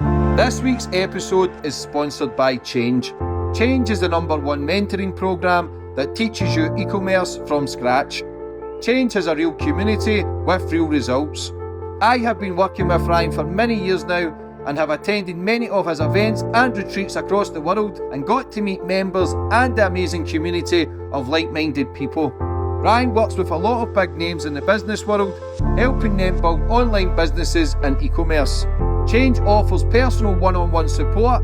This week's episode is sponsored by Change. Change is the #1 mentoring program that teaches you e-commerce from scratch. Change has a real community with real results. I have been working with Ryan for many years now and have attended many of his events and retreats across the world and got to meet members and the amazing community of like-minded people. Ryan works with a lot of big names in the business world, helping them build online businesses and e-commerce. Change offers personal one-on-one support,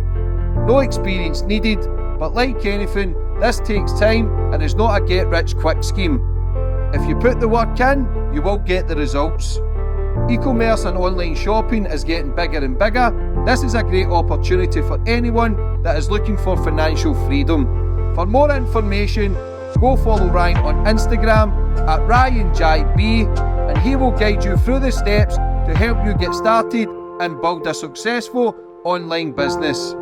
no experience needed, but like anything, this takes time and is not a get-rich-quick scheme. If you put the work in, you will get the results. E-commerce and online shopping is getting bigger and bigger. This is a great opportunity for anyone that is looking for financial freedom. For more information, go follow Ryan on Instagram at RyanJB, and he will guide you through the steps to help you get started and build a successful online business.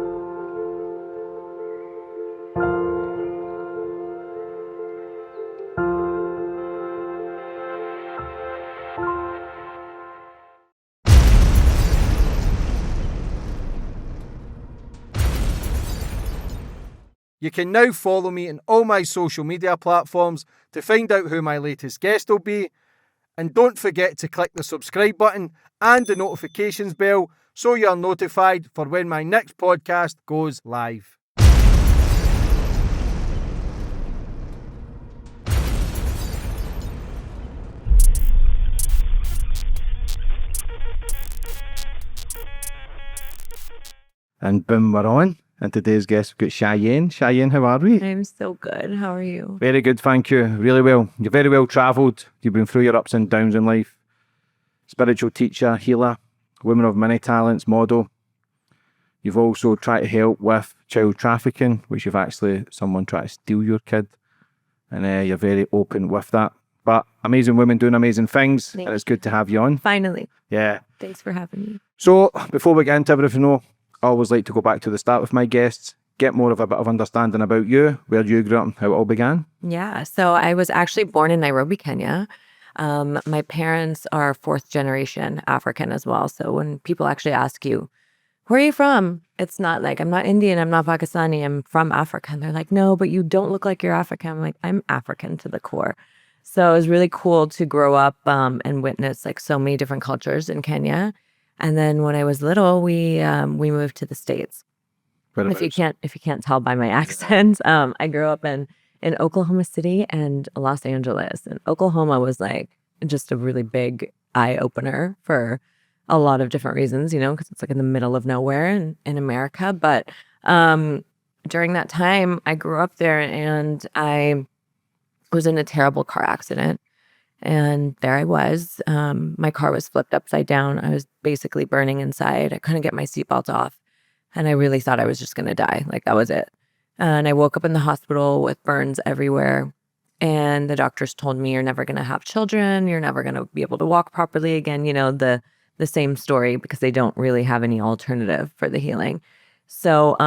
You can now follow me on all my social media platforms to find out who my latest guest will be. And don't forget to click the subscribe button and the notifications bell so you're notified for when my next podcast goes live. And boom, we're on. And today's guest, we've got Cheyenne. Cheyenne, how are we? I'm so good. How are you? Very good, thank you. Really well. You're very well travelled. You've been through your ups and downs in life. Spiritual teacher, healer, woman of many talents, model. You've also tried to help with child trafficking, which you've actually, someone tried to steal your kid. And you're very open with that. But amazing women doing amazing things. And it's good to have you on. Finally. Yeah. Thanks for having me. So, before we get into everything, I always like to go back to the start with my guests, get more of a bit of understanding about you, where you grew up and how it all began. Yeah, so I was actually born in Nairobi, Kenya. My parents are 4th generation African as well. So when people actually ask you, where are you from? It's not like, I'm not Indian, I'm not Pakistani, I'm from Africa. And they're like, no, but you don't look like you're African. I'm like, I'm African to the core. So it was really cool to grow up and witness like so many different cultures in Kenya. And then when I was little, we moved to the States. If you can't tell by my accent, I grew up in Oklahoma City and Los Angeles. And Oklahoma was like just a really big eye opener for a lot of different reasons, you know, because it's like in the middle of nowhere in America. But during that time, I grew up there and I was in a terrible car accident. And there I was. My car was flipped upside down. I was basically burning inside. I couldn't get my seatbelt off. And I really thought I was just going to die. Like that was it. And I woke up in the hospital with burns everywhere. And the doctors told me, you're never going to have children. You're never going to be able to walk properly again. You know, the same story because they don't really have any alternative for the healing. So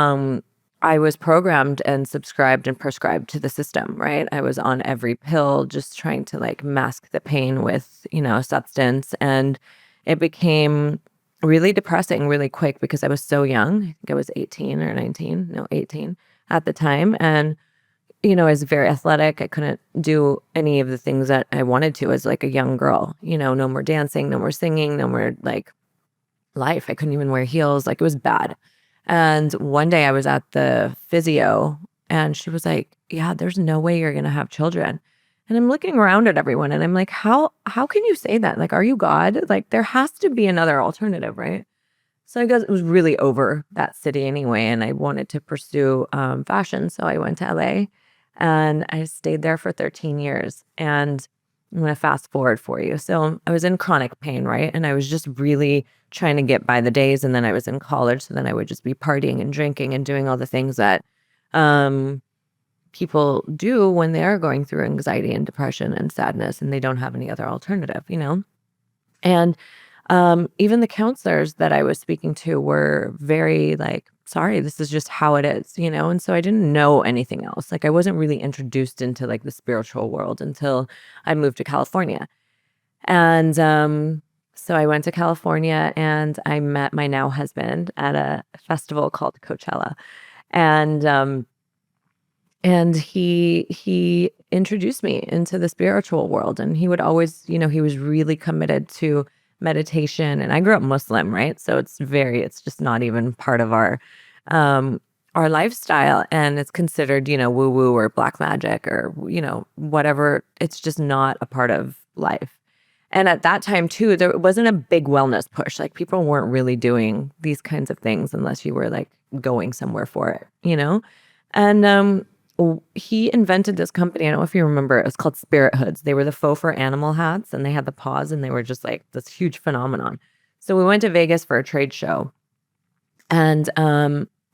I was programmed and subscribed and prescribed to the system, right? I was on every pill, just trying to like mask the pain with, you know, substance. And it became really depressing really quick because I was so young. I think I was 18 or 19, no, 18 at the time. And, you know, I was very athletic. I couldn't do any of the things that I wanted to as like a young girl, you know, no more dancing, no more singing, no more like life. I couldn't even wear heels. Like it was bad. And one day I was at the physio and she was like, yeah, there's no way you're going to have children. And I'm looking around at everyone and I'm like, how can you say that? Like, are you God? Like there has to be another alternative, right? So I guess it was really over that city anyway. And I wanted to pursue fashion. So I went to LA and I stayed there for 13 years. And I'm going to fast forward for you. So I was in chronic pain, right? And I was just really trying to get by the days. And then I was in college. So then I would just be partying and drinking and doing all the things that people do when they are going through anxiety and depression and sadness and they don't have any other alternative, you know? And even the counselors that I was speaking to were very like, sorry, this is just how it is, you know? And so I didn't know anything else. Like I wasn't really introduced into like the spiritual world until I moved to California. And So I went to California and I met my now husband at a festival called Coachella. And he introduced me into the spiritual world, and he would always, he was really committed to meditation. And I grew up Muslim, right? So it's just not even part of um our lifestyle, and it's considered, woo woo or black magic or whatever. It's just not a part of life. And at that time too, there wasn't a big wellness push. Like people weren't really doing these kinds of things unless you were like going somewhere for it. And he invented this company. I don't know if you remember. It was called Spirit Hoods. They were the faux fur animal hats, and they had the paws, and they were just like this huge phenomenon. So we went to Vegas for a trade show, and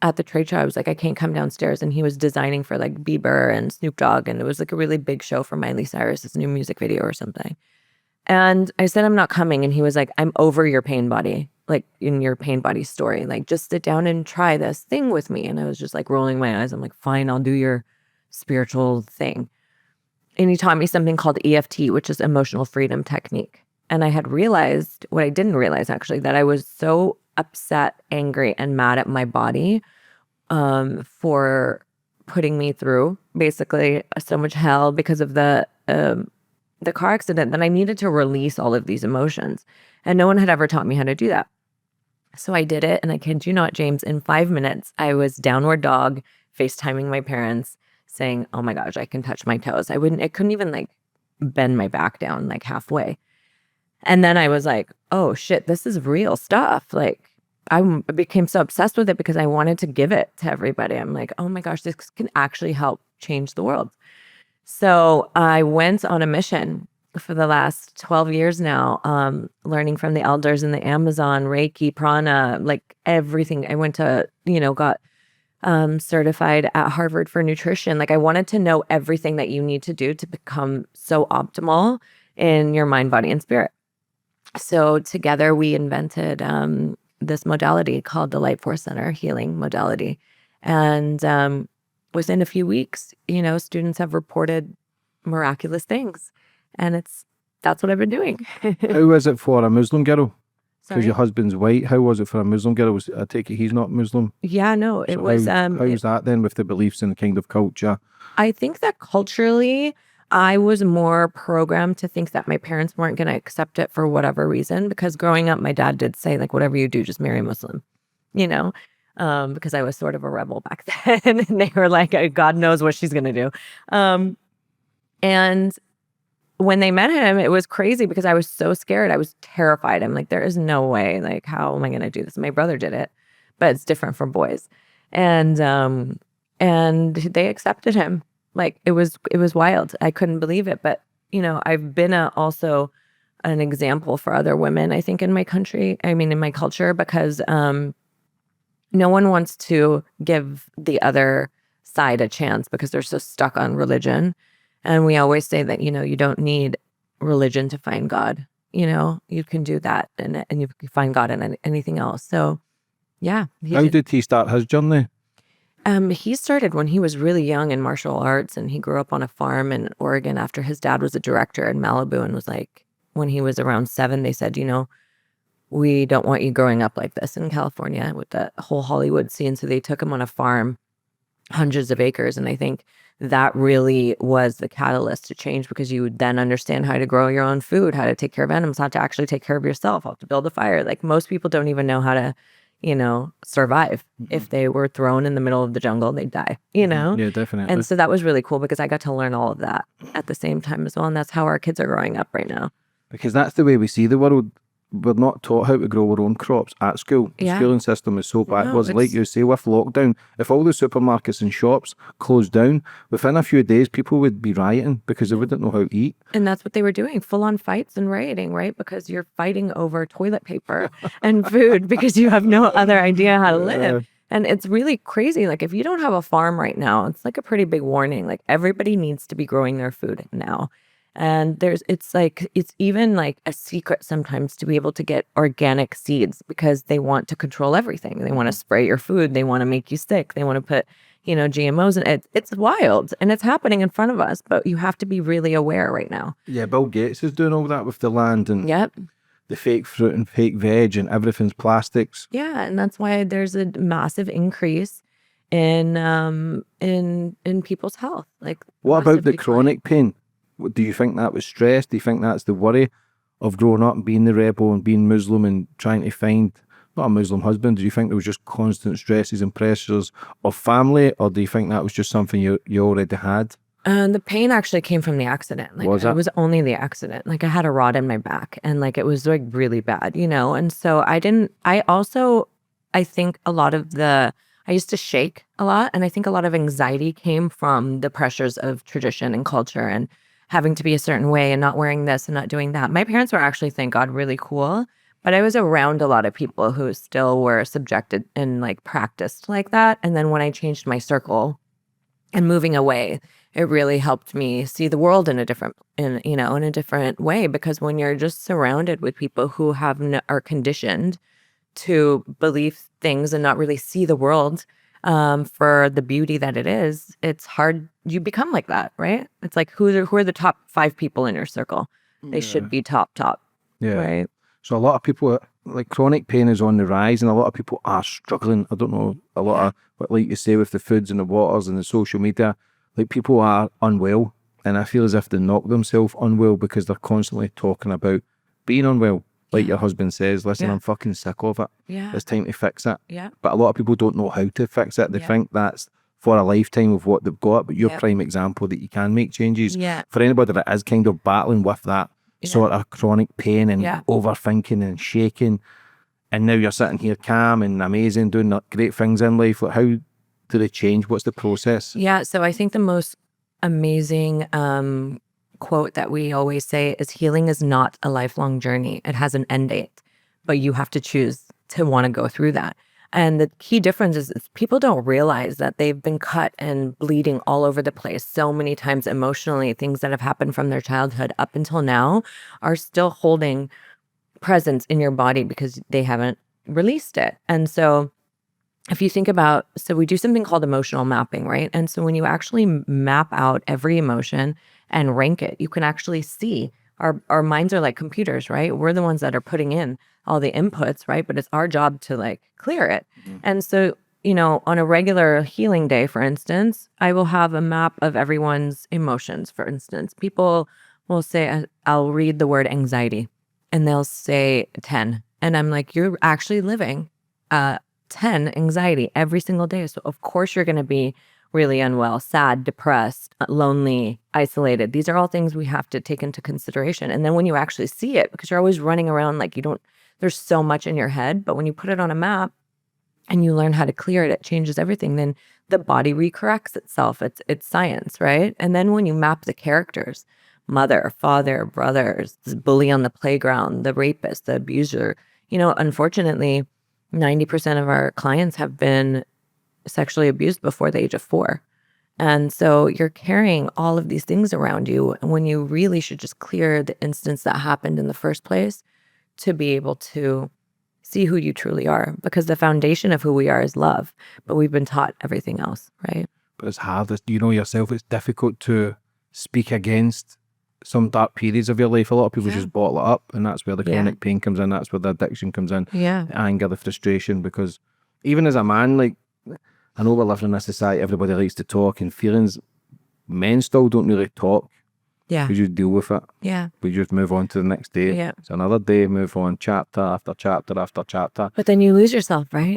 at the trade show, I was like, I can't come downstairs, and he was designing for like Bieber and Snoop Dogg, and it was like a really big show for Miley Cyrus's new music video or something. And I said, I'm not coming. And he was like, I'm over your pain body, like in your pain body story. Like, just sit down and try this thing with me. And I was just like rolling my eyes. I'm like, fine, I'll do your spiritual thing. And he taught me something called EFT, which is emotional freedom technique. And I had realized what I didn't realize, actually, that I was so upset, angry, and mad at my body for putting me through basically so much hell because of the car accident, that I needed to release all of these emotions. And no one had ever taught me how to do that. So I did it. And I kid you not, James, in 5 minutes, I was downward dog, FaceTiming my parents, saying, oh my gosh, I can touch my toes. I couldn't even like bend my back down like halfway. And then I was like, oh shit, this is real stuff. Like I became so obsessed with it because I wanted to give it to everybody. I'm like, oh my gosh, this can actually help change the world. So I went on a mission for the last 12 years now, learning from the elders in the Amazon, Reiki, prana, like everything. I went to, got certified at Harvard for nutrition. Like I wanted to know everything that you need to do to become so optimal in your mind, body, and spirit. So together we invented this modality called the Light Force Center healing modality. And within a few weeks, students have reported miraculous things. And that's what I've been doing. How was it for a Muslim girl? Because Sorry? your husband's white. How was it for a Muslim girl? I take it he's not Muslim. Yeah, no, it So was. how's that then with the beliefs and the kind of culture? I think that culturally, I was more programmed to think that my parents weren't going to accept it for whatever reason. Because growing up, my dad did say, like, whatever you do, just marry a Muslim, because I was sort of a rebel back then. And they were like, God knows what she's going to do. And when they met him, it was crazy because I was so scared. I was terrified. I'm like, there is no way. Like, how am I going to do this? My brother did it, but it's different for boys. And they accepted him. Like it was wild. I couldn't believe it. But, I've been also an example for other women, I think, in my country. I mean, in my culture, because no one wants to give the other side a chance because they're so stuck on religion. And we always say that, you don't need religion to find God. You can do that and you can find God in anything else. So, yeah. How did he start his journey? He started when he was really young in martial arts, and he grew up on a farm in Oregon after his dad was a director in Malibu, and was like, when he was around 7, they said, we don't want you growing up like this in California with the whole Hollywood scene. So they took him on a farm, hundreds of acres. And I think that really was the catalyst to change, because you would then understand how to grow your own food, how to take care of animals, how to actually take care of yourself, how to build a fire. Like most people don't even know how to, survive. If they were thrown in the middle of the jungle, they'd die, Yeah, definitely. And so that was really cool because I got to learn all of that at the same time as well. And that's how our kids are growing up right now. Because that's the way we see the world. We're not taught how to grow our own crops at school. The schooling system is so backwards. Like you say, with lockdown, if all the supermarkets and shops closed down, within a few days, people would be rioting because they wouldn't know how to eat. And that's what they were doing, full-on fights and rioting, right? Because you're fighting over toilet paper and food because you have no other idea how to live. And it's really crazy. Like if you don't have a farm right now, it's like a pretty big warning. Like everybody needs to be growing their food now. And it's even like a secret sometimes to be able to get organic seeds, because they want to control everything. They want to spray your food. They want to make you sick. They want to put, GMOs in it. It's wild and it's happening in front of us, but you have to be really aware right now. Yeah, Bill Gates is doing all that with the land. And yep. the fake fruit and fake veg and everything's plastics. Yeah, and that's why there's a massive increase in people's health. Like, What about massive the decline. chronic pain? Do you think that was stress? Do you think that's the worry of growing up and being the rebel and being Muslim and trying to find not a Muslim husband? Do you think there was just constant stresses and pressures of family, or do you think that was just something you already had? And the pain actually came from the accident. Like, Was it it? was only the accident. Like, I had a rod in my back, and like it was like really bad, you know? And so I didn't, I also, I think a lot of I used to shake a lot. And I think a lot of anxiety came from the pressures of tradition and culture and having to be a certain way and not wearing this and not doing that. My parents were actually, thank God, really cool. But I was around a lot of people who still were subjected and like practiced like that. And then when I changed my circle and moving away, it really helped me see the world in a different, in a different way. Because when you're just surrounded with people who are conditioned to believe things and not really see the world for the beauty that it is, it's hard. You become like that, right? It's like, who are the top 5 people in your circle? They should be top, Yeah. right? So a lot of people, like chronic pain is on the rise, and a lot of people are struggling. I don't know, a lot of, but like you say, with the foods and the waters and the social media, like people are unwell, and I feel as if they knock themselves unwell because they're constantly talking about being unwell. Like your husband says, listen, Yeah. I'm fucking sick of it. Yeah. It's time to fix it. Yeah. But a lot of people don't know how to fix it. They think that's for a lifetime of what they've got, but you're prime example that you can make changes. Yeah. For anybody that is kind of battling with that sort of chronic pain and Yeah. overthinking and shaking, and now you're sitting here calm and amazing, doing great things in life, like how do they change? What's the process? Yeah. So I think the most amazing quote that we always say is, healing is not a lifelong journey. It has an end date, but you have to choose to want to go through that. And the key difference is people don't realize that they've been cut and bleeding all over the place so many times emotionally. Things that have happened from their childhood up until now are still holding presence in your body because they haven't released it. And so if you think about, so we do something called emotional mapping, right? And so when you actually map out every emotion and rank it, you can actually see our minds are like computers, right? We're the ones that are putting in all the inputs, right? But it's our job to like clear it. And so, on a regular healing day, for instance, I will have a map of everyone's emotions. For instance, people will say, I'll read the word anxiety and they'll say 10. And I'm like, you're actually living 10 anxiety every single day. So of course you're going to be really unwell, sad, depressed, lonely, isolated. These are all things we have to take into consideration. And then when you actually see it, because you're always running around like there's so much in your head, but when you put it on a map and you learn how to clear it, it changes everything. Then the body recorrects itself. It's science, right? And then when you map the characters, mother, father, brothers, the bully on the playground, the rapist, the abuser, unfortunately, 90% of our clients have been sexually abused before the age of 4. And so you're carrying all of these things around you when you really should just clear the instance that happened in the first place to be able to see who you truly are. Because the foundation of who we are is love, but we've been taught everything else, right? But it's hard. You know yourself, it's difficult to speak against some dark periods of your life. A lot of people just bottle it up, and that's where the chronic pain comes in. That's where the addiction comes in. Yeah. The anger, the frustration. Because even as a man, like, I know we're living in a society, everybody likes to talk, and feelings, men still don't really talk. Yeah. We just deal with it. Yeah. We just move on to the next day. Yeah. It's another day, move on, chapter after chapter after chapter. But then you lose yourself, right?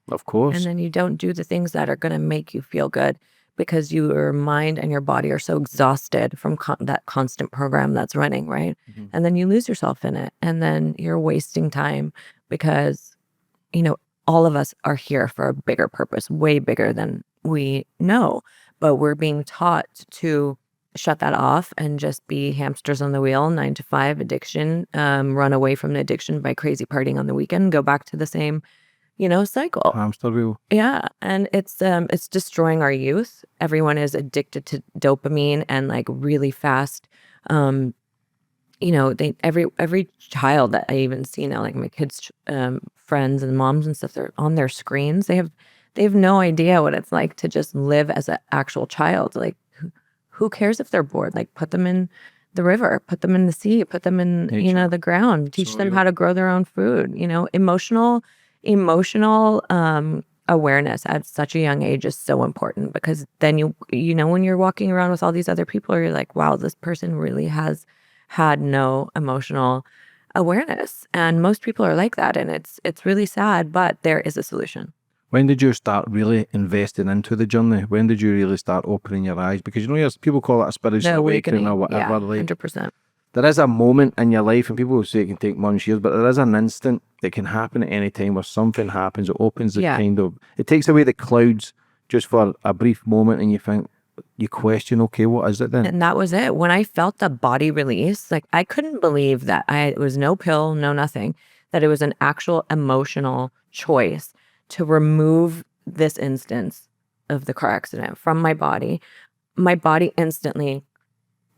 Of course. And then you don't do the things that are going to make you feel good because your mind and your body are so exhausted from that constant program that's running, right? And then you lose yourself in it. And then you're wasting time because, all of us are here for a bigger purpose, way bigger than we know. But we're being taught to shut that off and just be hamsters on the wheel, 9 to 5 addiction, run away from the addiction by crazy partying on the weekend, go back to the same, cycle. Hamster wheel. Yeah. And it's destroying our youth. Everyone is addicted to dopamine and like really fast. Every child that I even see now, like my kids' friends and moms and stuff, they're on their screens. They have no idea what it's like to just live as an actual child. Like, who cares if they're bored? Like, put them in the river, put them in the sea, put them in, Nature. the ground, teach them Soil. how to grow their own food. Emotional awareness at such a young age is so important, because then when you're walking around with all these other people, you're like, wow, this person really has had no emotional awareness. And most people are like that. And it's really sad, but there is a solution. When did you start really investing into the journey? When did you really start opening your eyes? Because people call it a spiritual The awakening or awakening. whatever. Yeah, Like, 100%. there is a moment in your life, and people will say it can take months, years, but there is an instant that can happen at any time where something happens. It opens Yeah. it takes away the clouds just for a brief moment, and you question, okay, what is it then? And that was it. When I felt the body release, like I couldn't believe that it was no pill, no nothing, that it was an actual emotional choice to remove this instance of the car accident from my body. My body instantly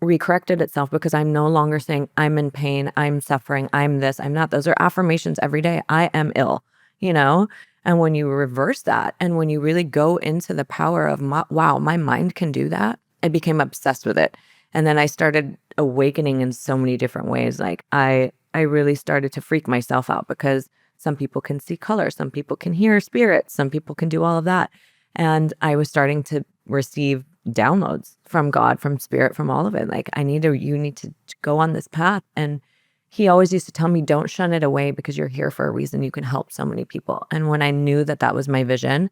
recorrected itself, because I'm no longer saying I'm in pain, I'm suffering, I'm this, I'm not. Those are affirmations every day. I am ill, And when you reverse that, and when you really go into the power of, wow, my mind can do that, I became obsessed with it. And then I started awakening in so many different ways. Like I really started to freak myself out, because some people can see color, some people can hear spirits, some people can do all of that. And I was starting to receive downloads from God, from spirit, from all of it. Like, you need to go on this path. And he always used to tell me, don't shun it away, because you're here for a reason. You can help so many people. And when I knew that that was my vision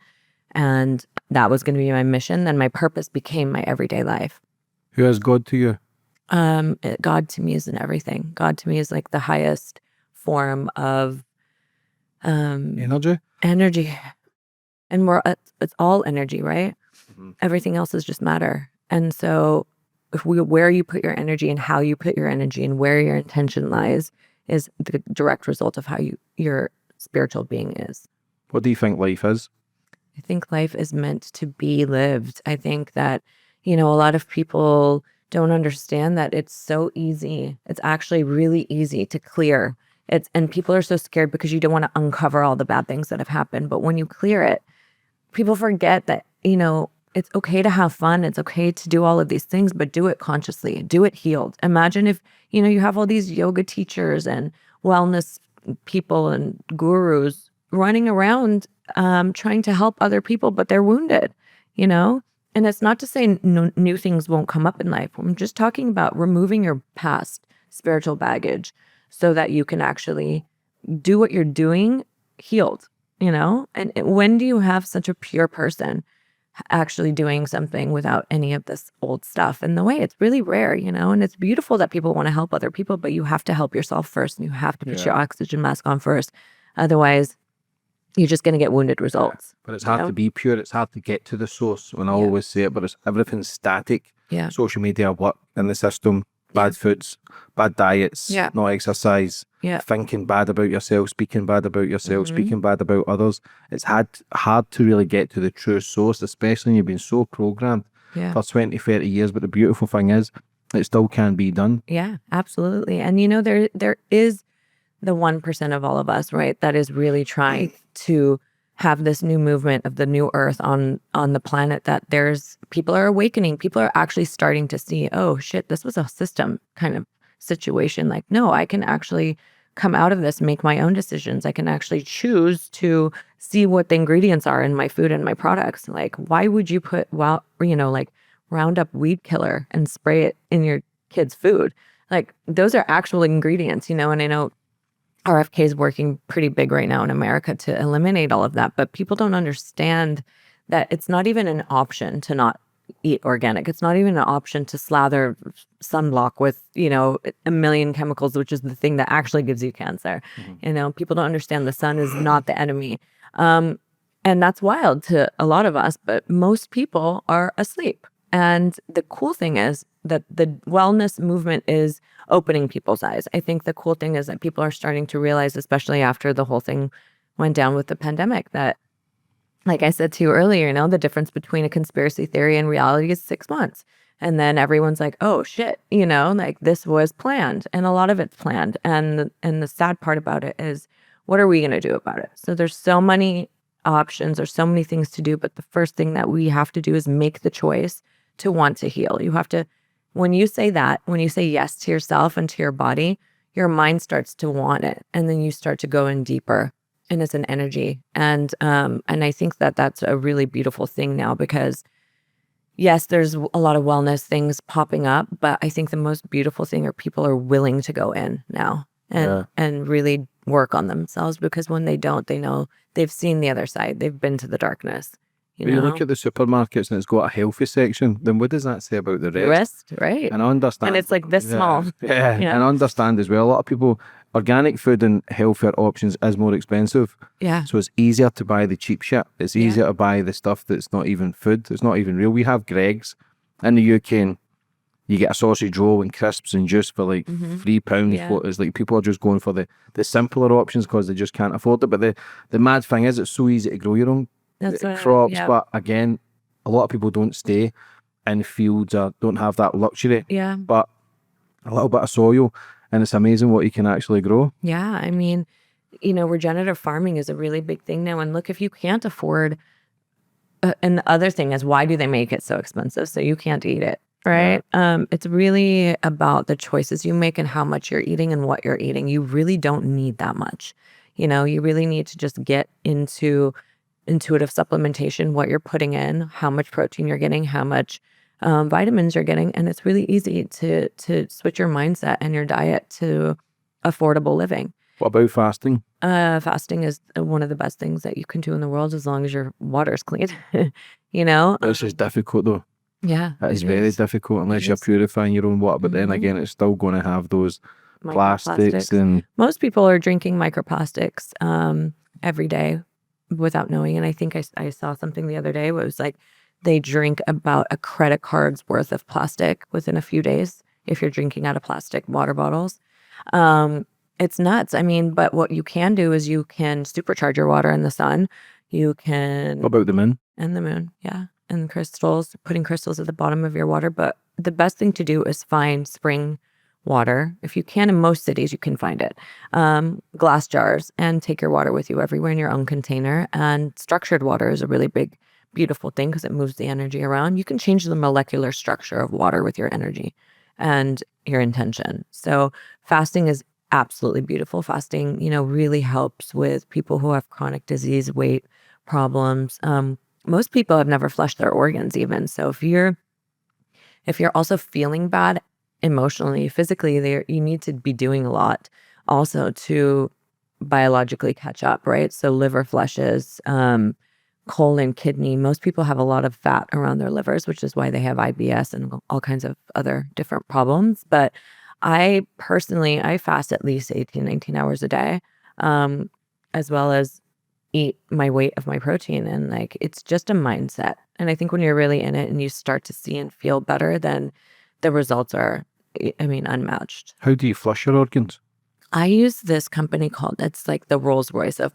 and that was going to be my mission, then my purpose became my everyday life. Who is God to you? God to me is in everything. God to me is like the highest form of Energy? energy. And it's all energy, right? Everything else is just matter. And so where you put your energy and how you put your energy and where your intention lies is the direct result of how your spiritual being is. What do you think life is? I think life is meant to be lived. I think that, a lot of people don't understand that it's so easy. It's actually really easy to clear. And people are so scared because you don't want to uncover all the bad things that have happened. But when you clear it, people forget that, it's okay to have fun. It's okay to do all of these things, but do it consciously, do it healed. Imagine if, you have all these yoga teachers and wellness people and gurus running around trying to help other people, but they're wounded, And it's not to say new things won't come up in life. I'm just talking about removing your past spiritual baggage so that you can actually do what you're doing healed, And when do you have such a pure person actually doing something without any of this old stuff in the way? It's really rare, And it's beautiful that people want to help other people, but you have to help yourself first, and you have to put your oxygen mask on first. Otherwise, you're just going to get wounded results. But it's hard to be pure. It's hard to get to the source. When I always say it, but everything's static. Yeah. Social media, work in the system, bad foods, bad diets, not exercise, thinking bad about yourself, speaking bad about yourself, speaking bad about others. It's hard to really get to the true source, especially when you've been so programmed for 20, 30 years. But the beautiful thing is, it still can be done. Yeah, absolutely. And there is the 1% of all of us, right, that is really trying to have this new movement of the new earth on the planet, that people are awakening. People are actually starting to see, oh shit, this was a system kind of situation. Like, no, I can actually come out of this, make my own decisions. I can actually choose to see what the ingredients are in my food and my products. Like, why would you put, like Roundup weed killer and spray it in your kid's food? Like, those are actual ingredients, And I know RFK is working pretty big right now in America to eliminate all of that. But people don't understand that it's not even an option to not eat organic. It's not even an option to slather sunblock with, a million chemicals, which is the thing that actually gives you cancer. People don't understand the sun is not the enemy. And that's wild to a lot of us, but most people are asleep. And the cool thing is that the wellness movement is opening people's eyes. I think the cool thing is that people are starting to realize, especially after the whole thing went down with the pandemic, that, like I said to you earlier, the difference between a conspiracy theory and reality is 6 months. And then everyone's like, oh shit, like this was planned. And a lot of it's planned. And the sad part about it is, what are we going to do about it? So there's so many options, there's so many things to do. But the first thing that we have to do is make the choice to want to heal. You have to when you say that, when you say yes to yourself and to your body, your mind starts to want it, and then you start to go in deeper, and it's an energy. And I think that that's a really beautiful thing now, because yes, there's a lot of wellness things popping up, but I think the most beautiful thing are people are willing to go in now and really work on themselves, because when they don't, they know they've seen the other side. They've been to the darkness. You When you know, look at the supermarkets and it's got a healthy section, then what does that say about the the rest? rest, right? And I understand. And it's like this small. Yeah. Yeah. And I understand as well, a lot of people, organic food and healthier options is more expensive. Yeah. So it's easier to buy the cheap shit. It's Yeah. easier to buy the stuff that's not even food. It's not even real. We have Greggs in the UK, and you get a sausage roll and crisps and juice for like £3. Yeah. It's like people are just going for the simpler options because they just can't afford it. But the mad thing is, it's so easy to grow your own That's what crops. yeah. But again, a lot of people don't stay in fields or don't have that luxury. Yeah. But a little bit of soil, and it's amazing what you can actually grow. Yeah. I mean, regenerative farming is a really big thing now. And look, if you can't afford, and the other thing is, why do they make it so expensive? So you can't eat it, right? It's really about the choices you make and how much you're eating and what you're eating. You really don't need that much. You really need to just get into intuitive supplementation, what you're putting in, how much protein you're getting, how much vitamins you're getting. And it's really easy to switch your mindset and your diet to affordable living. What about fasting? Fasting is one of the best things that you can do in the world, as long as your water's clean. It's just difficult though. Yeah, It is it very is. difficult unless It you're is. purifying your own water. But then again, it's still going to have those plastics Microplastics. and Most people are drinking microplastics every day without knowing. And I think I saw something the other day where it was like they drink about a credit card's worth of plastic within a few days if you're drinking out of plastic water bottles. It's nuts. I mean, but what you can do is you can supercharge your water in the sun. You can what about the moon? and the moon, yeah. And crystals, putting crystals at the bottom of your water. But the best thing to do is find spring water. If you can, in most cities, you can find it. Glass jars, and take your water with you everywhere in your own container. And structured water is a really big, beautiful thing because it moves the energy around. You can change the molecular structure of water with your energy and your intention. So fasting is absolutely beautiful. Fasting, really helps with people who have chronic disease, weight problems. Most people have never flushed their organs even. So if you're also feeling bad emotionally, physically, you need to be doing a lot also to biologically catch up, right? So liver flushes, colon, kidney. Most people have a lot of fat around their livers, which is why they have IBS and all kinds of other different problems. But I personally fast at least 18, 19 hours a day, as well as eat my weight of my protein. And like, it's just a mindset. And I think when you're really in it and you start to see and feel better, then the results are, unmatched. How do you flush your organs? I use this company it's like the Rolls Royce of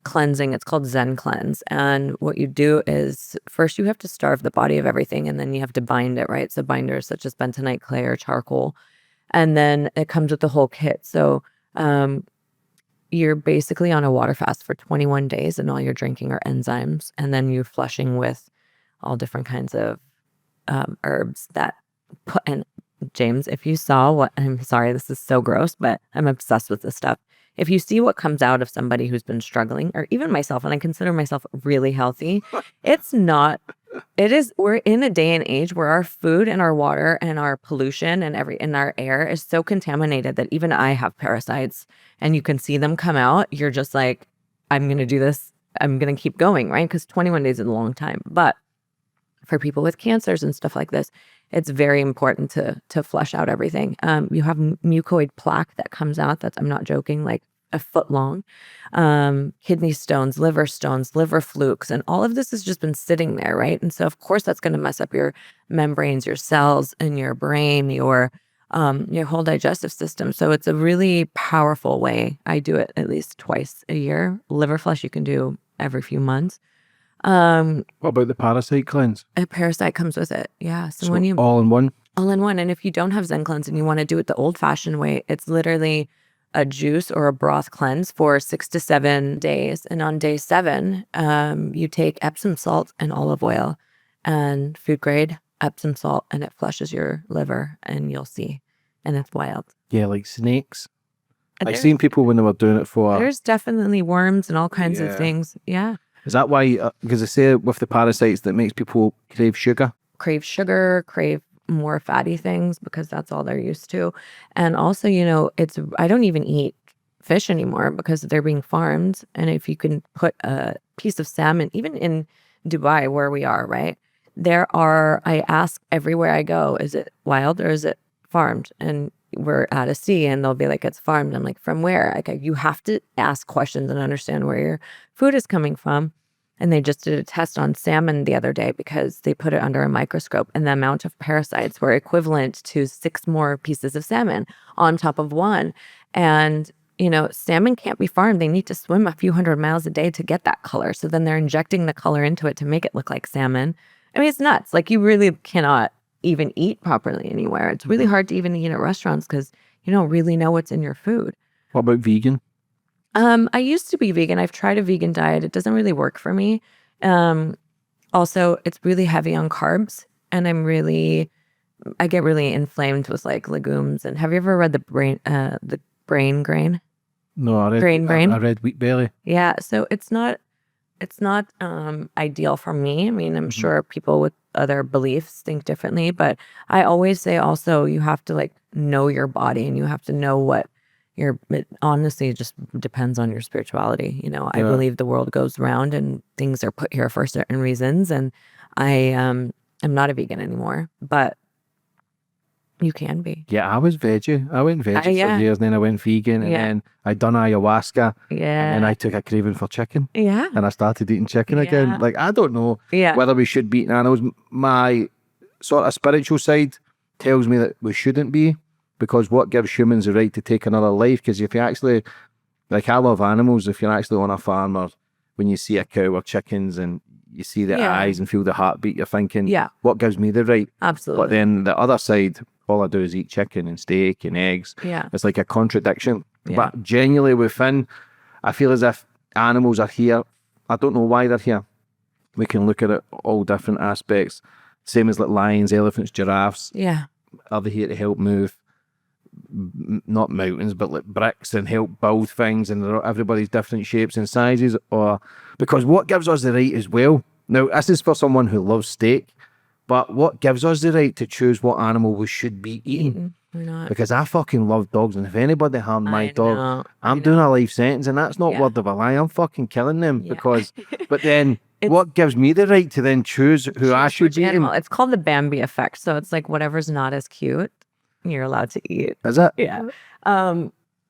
cleansing. It's called Zen Cleanse. And what you do is first you have to starve the body of everything, and then you have to bind it, right? So binders such as bentonite clay or charcoal. And then it comes with the whole kit. So you're basically on a water fast for 21 days, and all you're drinking are enzymes. And then you're flushing with all different kinds of herbs that put in. James, if you saw what, I'm sorry, this is so gross, but I'm obsessed with this stuff. If you see what comes out of somebody who's been struggling, or even myself, and I consider myself really healthy, we're in a day and age where our food and our water and our pollution and in our air is so contaminated that even I have parasites, and you can see them come out. You're just like, I'm going to do this. I'm going to keep going, right? Because 21 days is a long time. But for people with cancers and stuff like this, it's very important to flush out everything. You have mucoid plaque that comes out. I'm not joking, like a foot long. Kidney stones, liver flukes, and all of this has just been sitting there, right? And so of course that's going to mess up your membranes, your cells in your brain, your whole digestive system. So it's a really powerful way. I do it at least twice a year. Liver flush you can do every few months. What about the parasite cleanse? A parasite comes with it. Yeah. So when all in one? All in one. And if you don't have Zen Cleanse and you want to do it the old fashioned way, it's literally a juice or a broth cleanse for 6 to 7 days. And on day 7, you take Epsom salt and olive oil and food grade Epsom salt and it flushes your liver, and you'll see. And it's wild. Yeah, like snakes. And I've seen people when they were doing it for. there's definitely worms and all kinds of Yeah. things. Yeah. Is that why? Because they say with the parasites that makes people crave sugar. Crave sugar, crave more fatty things because that's all they're used to. And also, you know, I don't even eat fish anymore because they're being farmed. And if you can put a piece of salmon, even in Dubai where we are, right? I ask everywhere I go, is it wild or is it farmed? And we're at a sea and they'll be like, it's farmed. I'm like, from where? Like, you have to ask questions and understand where your food is coming from. And they just did a test on salmon the other day because they put it under a microscope and the amount of parasites were equivalent to 6 more pieces of salmon on top of one. And, you know, salmon can't be farmed. They need to swim a few hundred miles a day to get that color. So then they're injecting the color into it to make it look like salmon. I mean, it's nuts. Like, you really cannot even eat properly anywhere. It's really hard to even eat at restaurants because you don't really know what's in your food. What about vegan? I used to be vegan. I've tried a vegan diet. It doesn't really work for me. Also, it's really heavy on carbs, and I get really inflamed with like legumes. And have you ever read the brain grain? No, I read Grain brain? I read wheat belly. Yeah, so it's not ideal for me. I mean, I'm sure people with other beliefs think differently, but I always say also you have to like know your body and you have to know what it honestly just depends on your spirituality. You know, I believe the world goes round and things are put here for certain reasons. And I am not a vegan anymore, but you can be. Yeah, I was veggie. I went veggie yeah. for years, and then I went vegan, and Yeah. then I done ayahuasca, and then Yeah. I took a craving for chicken, Yeah. and I started eating chicken Yeah. again. Like, I don't know Yeah. whether we should be eating animals. My sort of spiritual side tells me that we shouldn't be, because what gives humans the right to take another life? Because if you actually, like, I love animals. If you're actually on a farm, or when you see a cow or chickens and you see the Yeah. eyes and feel the heartbeat, you're thinking, Yeah. what gives me the right? Absolutely. But then the other side, all I do is eat chicken and steak and eggs. Yeah. It's like a contradiction. Yeah. But genuinely within, I feel as if animals are here. I don't know why they're here. We can look at it all different aspects. Same as like lions, elephants, giraffes. Yeah. Are they here to help move, not mountains, but like bricks, and help build things, and everybody's different shapes and sizes? Or because what gives us the right as well? Now, this is for someone who loves steak, but what gives us the right to choose what animal we should be eating? We're not. Because I fucking love dogs, and if anybody harmed my I dog, know, I'm doing a life sentence, and that's not Yeah. word of a lie. I'm fucking killing them Yeah. because. But then, It's- what gives me the right to then choose who I should Which be eating? animal? It's called the Bambi effect. So it's like whatever's not as cute, you're allowed to eat. Is it? Yeah.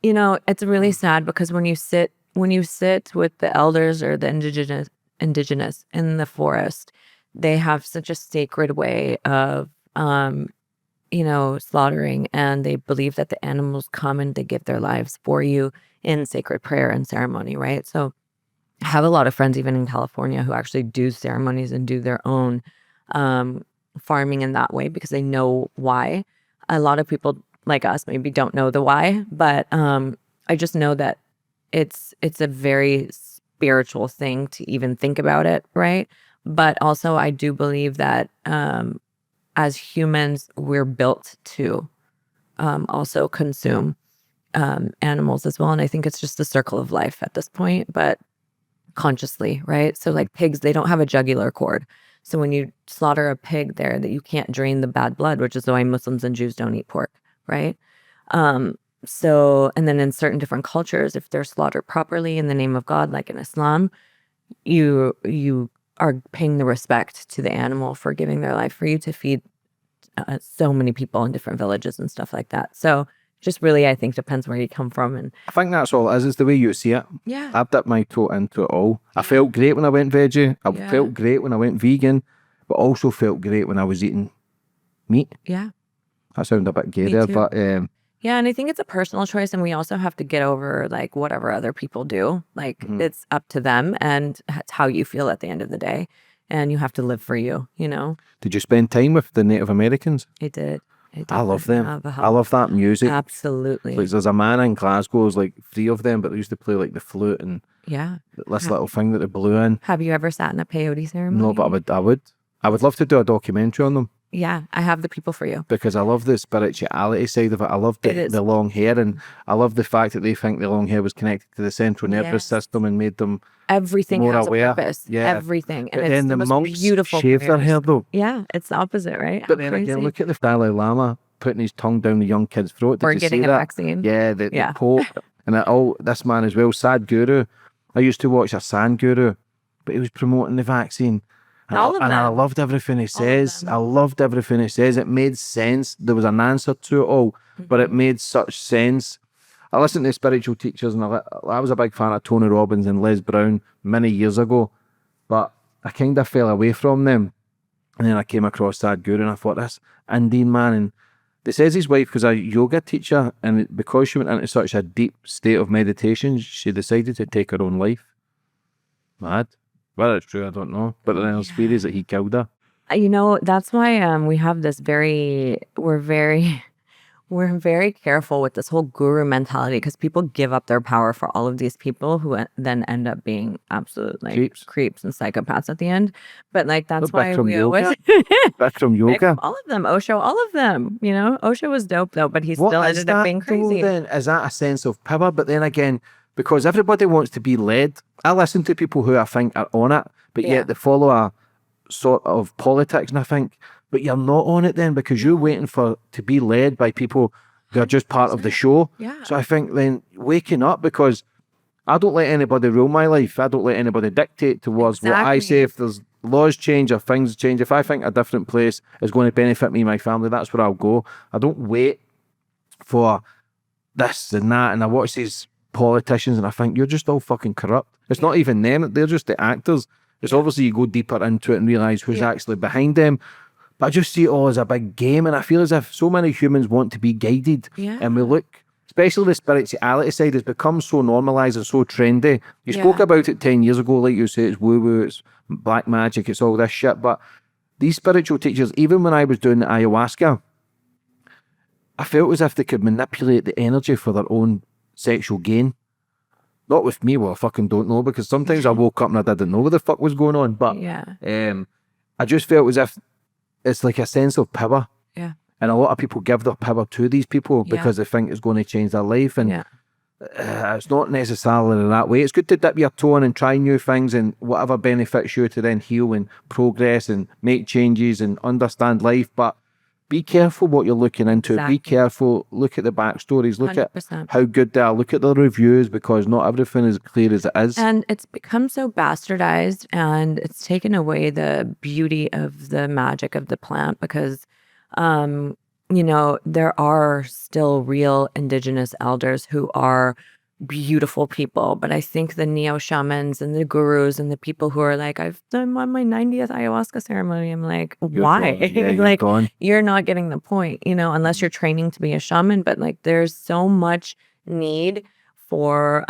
You know, it's really sad because when you sit with the elders or the indigenous in the forest, they have such a sacred way of you know, slaughtering, and they believe that the animals come and they give their lives for you in sacred prayer and ceremony, right? So I have a lot of friends even in California who actually do ceremonies and do their own farming in that way because they know why. A lot of people like us maybe don't know the why, but I just know that it's a very spiritual thing to even think about it, right? But also I do believe that as humans, we're built to also consume animals as well. And I think it's just the circle of life at this point, but consciously, right? So like pigs, they don't have a jugular cord. So when you slaughter a pig there, that you can't drain the bad blood, which is why Muslims and Jews don't eat pork, right? So, and then in certain different cultures, if they're slaughtered properly in the name of God, like in Islam, you are paying the respect to the animal for giving their life for you to feed so many people in different villages and stuff like that. So just really, I think, depends where you come from. And I think that's all it is the way you see it. yeah, I've dipped my toe into it all. I felt great when I went veggie. I Yeah. felt great when I went vegan, but also felt great when I was eating meat. yeah. That sounded a bit gay Me there, too. but Yeah, and I think it's a personal choice, and we also have to get over like whatever other people do. Like it's up to them, and it's how you feel at the end of the day, and you have to live for you. You know, did you spend time with the Native Americans? I did. I love definitely them. have a I love that music. Absolutely. Like there's a man in Glasgow, there's like 3 of them, but they used to play like the flute and Yeah. this little thing that they blew in. Have you ever sat in a peyote ceremony? No, but I would love to do a documentary on them. Yeah, I have the people for you. because I love the spirituality side of it. I love It is. the long hair, and I love the fact that they think the long hair was connected to the central nervous Yes. system and made them Everything more has aware. a purpose. Yeah. Everything. And But it's then the the most monks beautiful shave their hair prayers. though. Yeah, it's the opposite, right? But How then crazy. again, look at the Dalai Lama putting his tongue down the young kid's throat. Did Or you getting see a that? vaccine. Yeah, the Yeah. Pope and this man as well, Sadhguru. I used to watch a Sadhguru, but he was promoting the vaccine. And, All of I them. loved everything he All of says. them. I loved everything he says. It made sense. There was an answer to it all, but it made such sense. I listened to spiritual teachers, and I was a big fan of Tony Robbins and Les Brown many years ago, but I kind of fell away from them. And then I came across Sadhguru, and I thought, this Indian man, and they says his wife was a yoga teacher, and because she went into such a deep state of meditation, she decided to take her own life. Mad. Whether it's true, I don't know. But then there's theories that he killed her. You know, that's why we have this we're very careful with this whole guru mentality, because people give up their power for all of these people who then end up being absolute creeps and psychopaths at the end. But like, that's why we always back from yoga. all of them, Osho, all of them. You know, Osho was dope though, but he still ended up being crazy. Then is that a sense of power? But then again, because everybody wants to be led, I listen to people who I think are on it, but yet they follow a sort of politics, and I think, but you're not on it then, because you're waiting to be led by people who are just part of the show. Yeah. So I think then waking up, because I don't let anybody rule my life. I don't let anybody dictate towards what I say. If there's laws change or things change, if I think a different place is going to benefit me and my family, that's where I'll go. I don't wait for this and that. And I watch these politicians and I think, you're just all fucking corrupt. It's not even them, they're just the actors. It's obviously you go deeper into it and realise who's actually behind them. But I just see it all as a big game, and I feel as if so many humans want to be guided. Yeah. And we look, especially the spirituality side, has become so normalised and so trendy. You spoke about it 10 years ago, like you say, it's woo-woo, it's black magic, it's all this shit. But these spiritual teachers, even when I was doing the ayahuasca, I felt as if they could manipulate the energy for their own sexual gain. Not with me, well, I fucking don't know, because sometimes I woke up and I didn't know what the fuck was going on. But I just felt as if it's like a sense of power. Yeah. And a lot of people give their power to these people because they think it's going to change their life. And it's not necessarily that way. It's good to dip your toe in and try new things and whatever benefits you to then heal and progress and make changes and understand life. But be careful what you're looking into. Exactly. Be careful. Look at the backstories. Look 100%. at how good they are. Look at the reviews, because not everything is clear as it is. And it's become so bastardized, and it's taken away the beauty of the magic of the plant, because, you know, there are still real indigenous elders who are beautiful people. But I think the neo shamans and the gurus and the people who are like, I've done my 90th ayahuasca ceremony, I'm like, why? Like, you're not getting the point, you know, unless you're training to be a shaman. But like, there's so much need for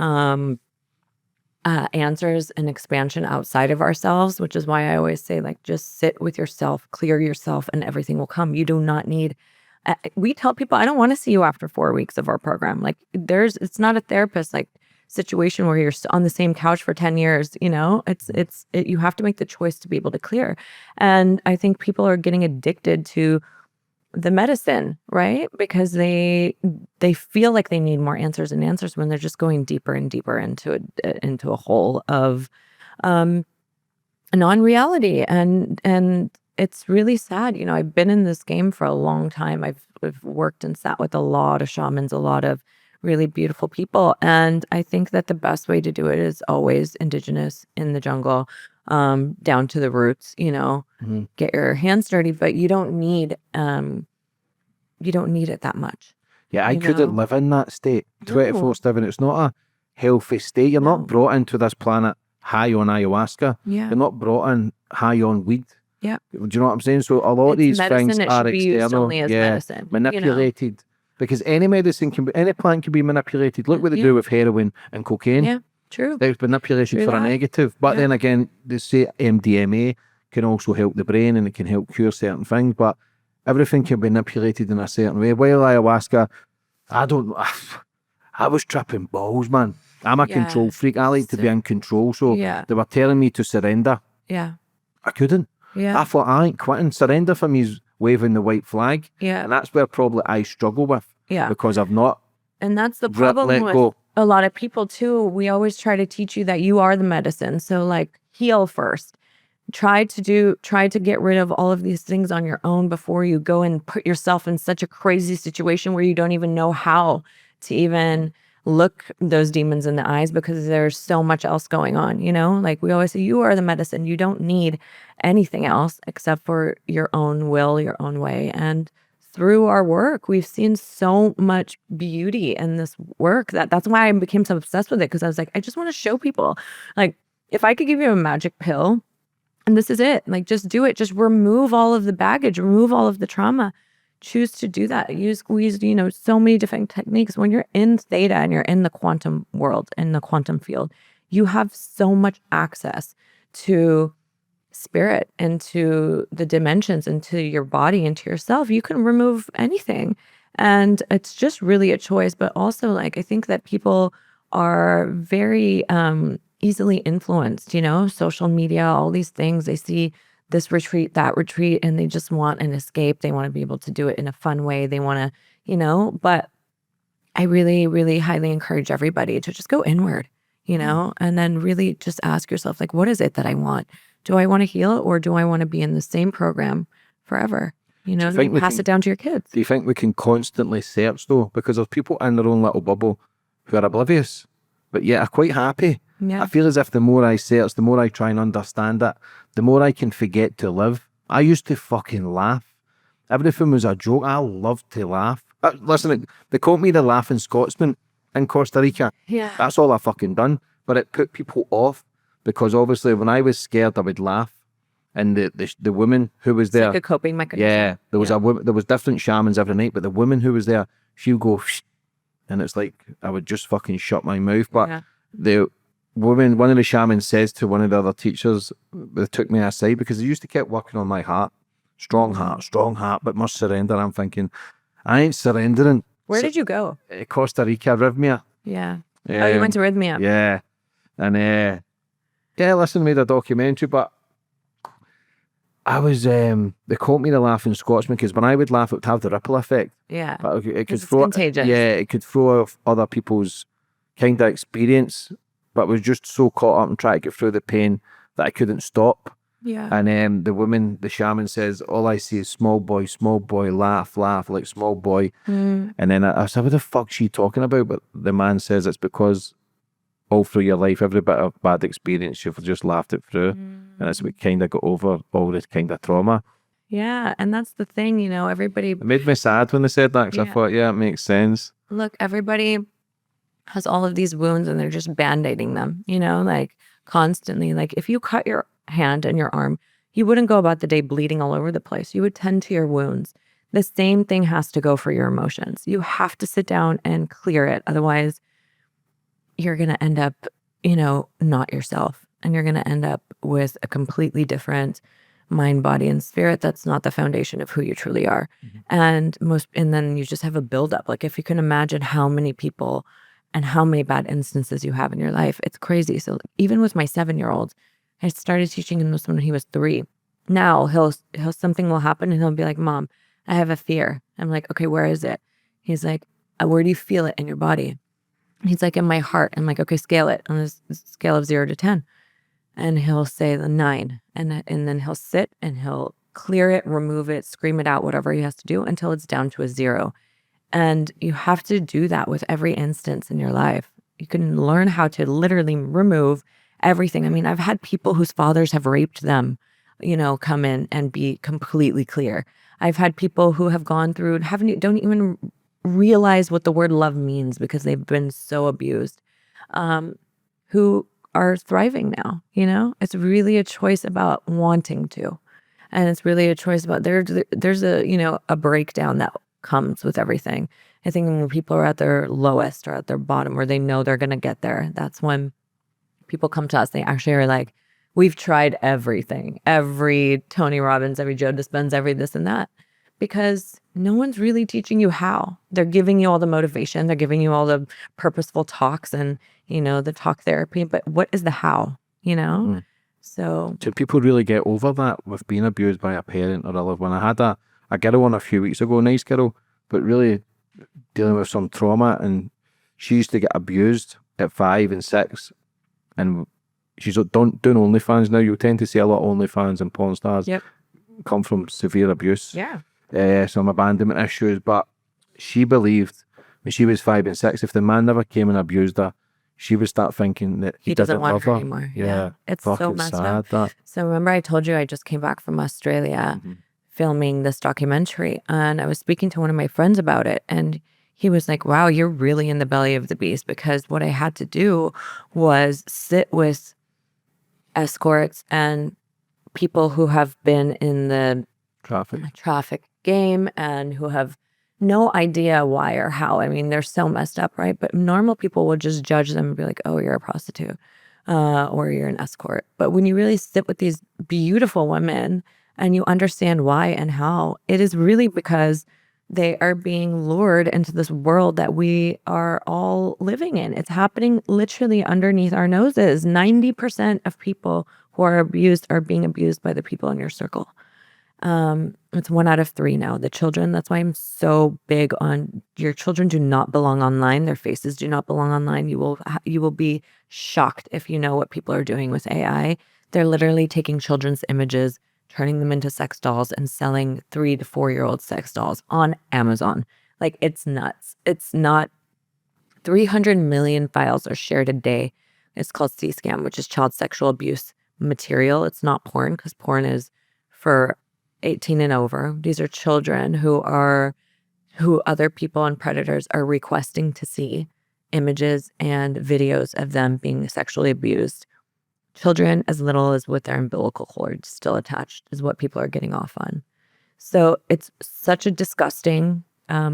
answers and expansion outside of ourselves, which is why I always say, like, just sit with yourself, clear yourself, and everything will come. You do not need we tell people, I don't want to see you after 4 weeks of our program. Like, it's not a therapist like situation where you're on the same couch for 10 years, you know. You have to make the choice to be able to clear. And I think people are getting addicted to the medicine, right? Because they feel like they need more answers and answers when they're just going deeper and deeper into a hole of non-reality. And it's really sad. You know, I've been in this game for a long time. I've worked and sat with a lot of shamans, a lot of really beautiful people. And I think that the best way to do it is always indigenous in the jungle, down to the roots, you know, get your hands dirty, but you don't need it that much. Yeah, I couldn't live in that state 24/7. It's not a healthy state. You're not brought into this planet high on ayahuasca. Yeah. You're not brought in high on weed. Yeah. Do you know what I'm saying? So a lot of these things are external, only as medicine, manipulated. You know? Because any plant can be manipulated. Look what they do with heroin and cocaine. Yeah, true. There's manipulation for a negative. But then again, they say MDMA can also help the brain and it can help cure certain things. But everything can be manipulated in a certain way. While ayahuasca, I was tripping balls, man. I'm a control freak. I like to be in control. So they were telling me to surrender. Yeah. I couldn't. Yeah. I thought, I ain't quitting. Surrender for me is waving the white flag. Yeah. And that's where probably I struggle with. Yeah. Because I've not And that's the problem let with go. a lot of people too. We always try to teach you that you are the medicine. So like heal first. Try to get rid of all of these things on your own before you go and put yourself in such a crazy situation where you don't even know how to even look those demons in the eyes, because there's so much else going on, you know? Like we always say, you are the medicine. You don't need anything else except for your own will, your own way. And through our work, we've seen so much beauty in this work that's why I became so obsessed with it, because I was like, I just want to show people, like, if I could give you a magic pill, and this is it. Like, just do it. Just remove all of the baggage, remove all of the trauma. Choose to do that. Use, you know, so many different techniques. When you're in theta and you're in the quantum world, in the quantum field, you have so much access to spirit and to the dimensions, into your body, into yourself. You can remove anything. And it's just really a choice. But also, like, I think that people are very easily influenced, you know, social media, all these things. They see this retreat, that retreat, and they just want an escape. They want to be able to do it in a fun way. They want to, you know, but I really, really highly encourage everybody to just go inward, you know, and then really just ask yourself, like, what is it that I want? Do I want to heal, or do I want to be in the same program forever? You know, and you pass it down to your kids. Do you think we can constantly search though? Because there's people in their own little bubble who are oblivious, but yet are quite happy. Yeah. I feel as if the more I search, the more I try and understand it, the more I can forget to live. I used to fucking laugh. Everything was a joke. I loved to laugh. Listen, they called me the laughing Scotsman in Costa Rica. Yeah. That's all I fucking done. But it put people off, because obviously when I was scared, I would laugh. And the woman who was there, like a coping mechanism. yeah, there was a woman. There was different shamans every night, but the woman who was there, she'd go, and it's like I would just fucking shut my mouth. But the woman, one of the shamans says to one of the other teachers, they took me aside because they used to keep working on my heart, strong heart, but must surrender. I'm thinking, I ain't surrendering. Where did you go? Costa Rica, Rhythmia. Yeah. Oh, you went to Rhythmia. Yeah, and listen, made a documentary, but I was, they called me the laughing Scotsman because when I would laugh, it would have the ripple effect. Yeah. But it could It's throw, contagious. yeah, it could throw off other people's kind of experience, but was just so caught up and trying to get through the pain that I couldn't stop. Yeah. And the woman, the shaman says, all I see is small boy, laugh, like small boy. And then I said, what the fuck's she talking about? But the man says it's because all through your life, every bit of bad experience, you've just laughed it through. And it's what kind of got over all this kind of trauma. Yeah. And that's the thing, you know, everybody. It made me sad when they said that, because I thought, yeah, it makes sense. Look, everybody has all of these wounds and they're just band-aiding them, you know, like constantly. Like if you cut your hand and your arm, you wouldn't go about the day bleeding all over the place. You would tend to your wounds. The same thing has to go for your emotions. You have to sit down and clear it. Otherwise, you're going to end up, you know, not yourself. And you're going to end up with a completely different mind, body, and spirit. That's not the foundation of who you truly are. And then you just have a buildup. Like if you can imagine how many people and how many bad instances you have in your life, it's crazy. So even with my 7-year-old, I started teaching him this when he was 3. Now he'll something will happen and he'll be like, Mom, I have a fear. I'm like, okay, where is it? He's like, where do you feel it in your body? He's like, in my heart. I'm like, okay, scale it on a scale of 0 to 10. And he'll say the 9. And then he'll sit and he'll clear it, remove it, scream it out, whatever he has to do until it's down to a 0. And you have to do that with every instance in your life. You can learn how to literally remove everything. I mean, I've had people whose fathers have raped them, you know, come in and be completely clear. I've had people who have gone through and don't even realize what the word love means because they've been so abused, who are thriving now. You know, it's really a choice about wanting to, and it's really a choice about there's a, you know, a breakdown that comes with everything. I think when people are at their lowest or at their bottom where they know they're going to get there, that's when people come to us. They actually are like, we've tried everything, every Tony Robbins, every Joe Dispenza, every this and that, because no one's really teaching you how. They're giving you all the motivation. They're giving you all the purposeful talks and, you know, the talk therapy. But what is the how, you know? So do people really get over that with being abused by a parent or a loved one? I had a a girl on a few weeks ago, nice girl, but really dealing with some trauma, and she used to get abused at 5 and 6, and she's doing OnlyFans now. You'll tend to see a lot of OnlyFans and porn stars come from severe abuse, some abandonment issues, but she believed when she was 5 and 6, if the man never came and abused her, she would start thinking that he doesn't didn't want love her her anymore. Yeah, It's so fucking messed sad, up. that. So remember I told you I just came back from Australia filming this documentary, and I was speaking to one of my friends about it, and he was like, wow, you're really in the belly of the beast, because what I had to do was sit with escorts and people who have been in the traffic game and who have no idea why or how. I mean, they're so messed up, right? But normal people would just judge them and be like, oh, you're a prostitute or you're an escort. But when you really sit with these beautiful women and you understand why and how, it is really because they are being lured into this world that we are all living in. It's happening literally underneath our noses. 90% of people who are abused are being abused by the people in your circle. It's 1 out of 3 now. The children, that's why I'm so big on your children do not belong online. Their faces do not belong online. You will be shocked if you know what people are doing with AI. They're literally taking children's images, turning them into sex dolls, and selling 3 to 4-year-old sex dolls on Amazon. Like, it's nuts. It's not 300 million files are shared a day. It's called C-Scam, which is child sexual abuse material. It's not porn, because porn is for 18 and over. These are children who other people and predators are requesting to see images and videos of them being sexually abused. Children as little as with their umbilical cord still attached is what people are getting off on. So it's such a disgusting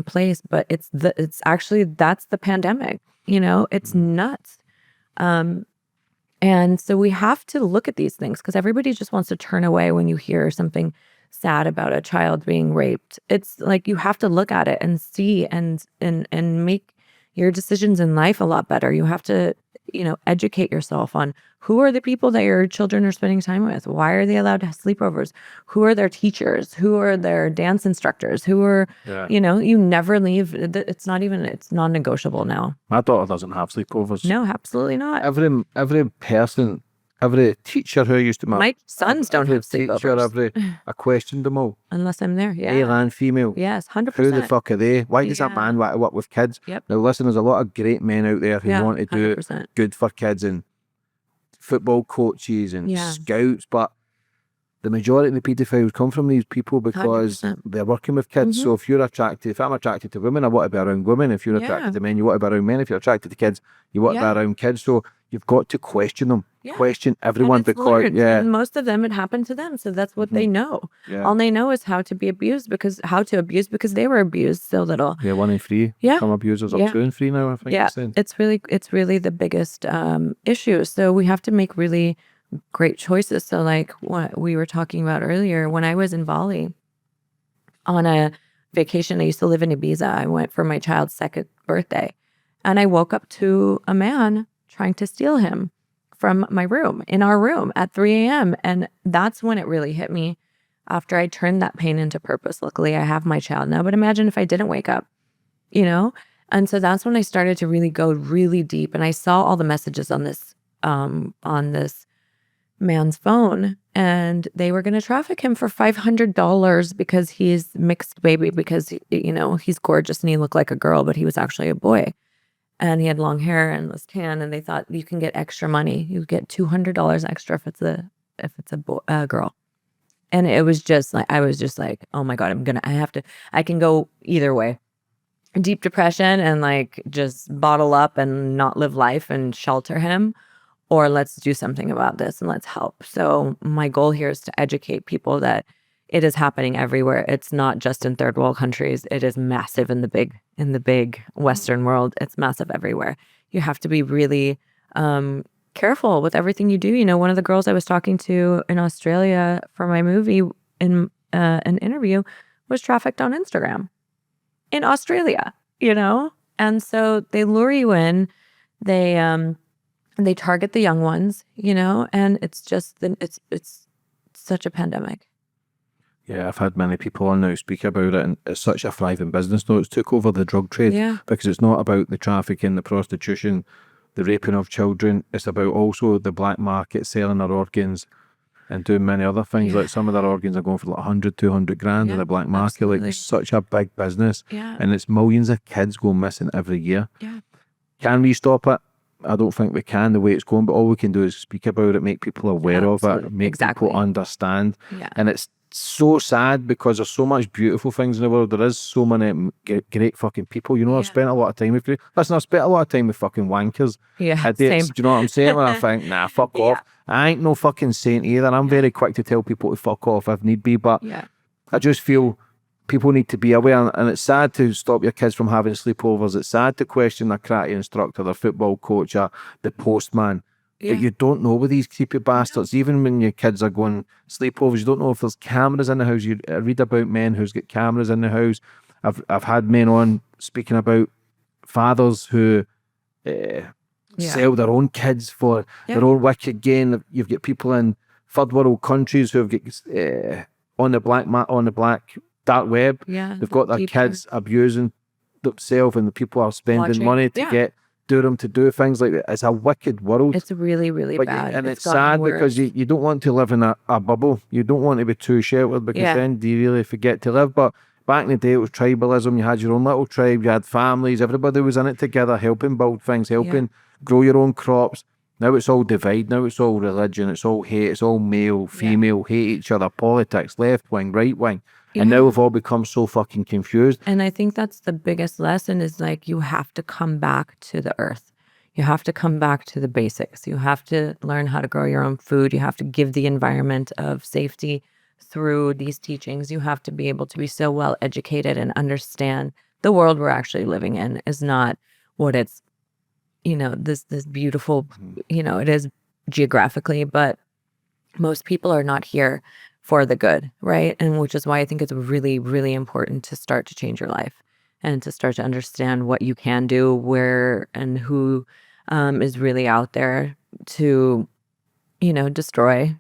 place, but it's actually, that's the pandemic. It's nuts. And so we have to look at these things, because everybody just wants to turn away when you hear something sad about a child being raped. It's like you have to look at it and see and make your decisions in life a lot better. You have to, educate yourself on who are the people that your children are spending time with. Why are they allowed to have sleepovers? Who are their teachers? Who are their dance instructors? Who are, you never leave. It's non-negotiable now. My daughter doesn't have sleepovers. No, absolutely not. Every person, every teacher who used to my sons don't have sleepovers. I questioned them all. Unless I'm there, yeah. Male and female. Yes, 100%. Who the fuck are they? Why does that man want to work with kids? Yep. Now listen, there's a lot of great men out there who want to do 100%. it good for kids, and football coaches and scouts, but the majority of the paedophiles come from these people because 100%. they're working with kids. So if I'm attracted to women, I want to be around women. If you're attracted to men, you want to be around men. If you're attracted to kids, you want to be around kids. So you've got to question them. Question everyone, because and most of them, it happened to them, so that's what they know. All they know is how to abuse because they were abused so little. 1 in 3 become abusers, or 2 in 3 now, I think. It's really the biggest issue. So we have to make really great choices. So like what we were talking about earlier, when I was in Bali on a vacation, I used to live in Ibiza. I went for my child's 2nd birthday, and I woke up to a man trying to steal him from my room, in our room at 3 a.m. And that's when it really hit me, after I turned that pain into purpose. Luckily, I have my child now, but imagine if I didn't wake up, And so that's when I started to really go really deep, and I saw all the messages on this man's phone, and they were going to traffic him for $500 because he's mixed baby, because, he's gorgeous and he looked like a girl, but he was actually a boy. And he had long hair and was tan, and they thought you can get extra money. You get $200 extra if it's a girl. And it was just like, I was just like, oh my God, I can go either way. Deep depression and like just bottle up and not live life and shelter him, or let's do something about this and let's help. So my goal here is to educate people that it is happening everywhere. It's not just in third world countries. It is massive in the big Western world. It's massive everywhere. You have to be really careful with everything you do. One of the girls I was talking to in Australia for my movie in an interview was trafficked on Instagram in Australia, And so they lure you in. They target the young ones, and it's just it's such a pandemic. Yeah, I've had many people on now speak about it, and it's such a thriving business now. It's took over the drug trade Yeah. because it's not about the trafficking, the prostitution, the raping of children. It's about also the black market, selling their organs and doing many other things. Yeah. Like some of their organs are going for like 100, 200 grand in Yeah, the black market. Like absolutely. it's such a big business, Yeah. and it's millions of kids go missing every year. Yeah. Can we stop it? I don't think we can the way it's going, but all we can do is speak about it, make people aware of it, Absolutely. make Exactly. people understand. Yeah. And it's so sad because there's so much beautiful things in the world. There is so many great fucking people. You know, I've Yeah. spent a lot of time with you. Listen, I've spent a lot of time with fucking wankers, Yeah. idiots. Same. Do you know what I'm saying? When I think, nah, fuck Yeah. off. I ain't no fucking saint either. I'm very quick to tell people to fuck off if need be, but Yeah. I just feel people need to be aware, and it's sad to stop your kids from having sleepovers. It's sad to question their karate instructor, their football coach, or the postman. Yeah. But you don't know with these creepy bastards. Even when your kids are going sleepovers, you don't know if there's cameras in the house. You read about men who's got cameras in the house. I've had men on speaking about fathers who sell their own kids for their own wicked gain. You've got people in third world countries who have got on the black dark web. Yeah. They've got their Deep kids abusing themselves, and the people are spending Watching. money to Yeah. do them to do things like that. It's a wicked world. It's really, really But bad. and it's gotten sad worse. because you don't want to live in a bubble. You don't want to be too sheltered because Yeah. then do you really forget to live? But back in the day, it was tribalism. You had your own little tribe. You had families. Everybody was in it together, helping build things, helping grow your own crops. Now it's all divide. Now it's all religion. It's all hate. It's all male, female, hate each other, politics, left wing, right wing. And now we've all become so fucking confused. And I think that's the biggest lesson is like you have to come back to the earth. You have to come back to the basics. You have to learn how to grow your own food. You have to give the environment of safety through these teachings. You have to be able to be so well educated and understand the world we're actually living in is not what it's, this beautiful, it is geographically, but most people are not here for the good, right? And which is why I think it's really, really important to start to change your life and to start to understand what you can do, where and who is really out there to, destroy,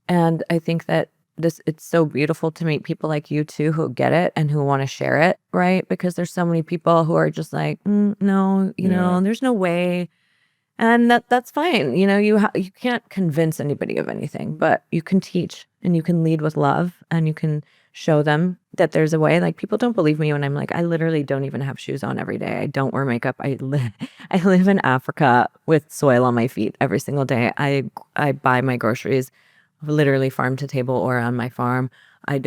and I think that it's so beautiful to meet people like you too who get it and who want to share it, right? Because there's so many people who are just like, no, there's no way. And that's fine. You can't convince anybody of anything, but you can teach and you can lead with love and you can show them that there's a way. Like people don't believe me when I'm like, I literally don't even have shoes on every day. I don't wear makeup. I live in Africa with soil on my feet every single day. I buy my groceries literally farm to table or on my farm. I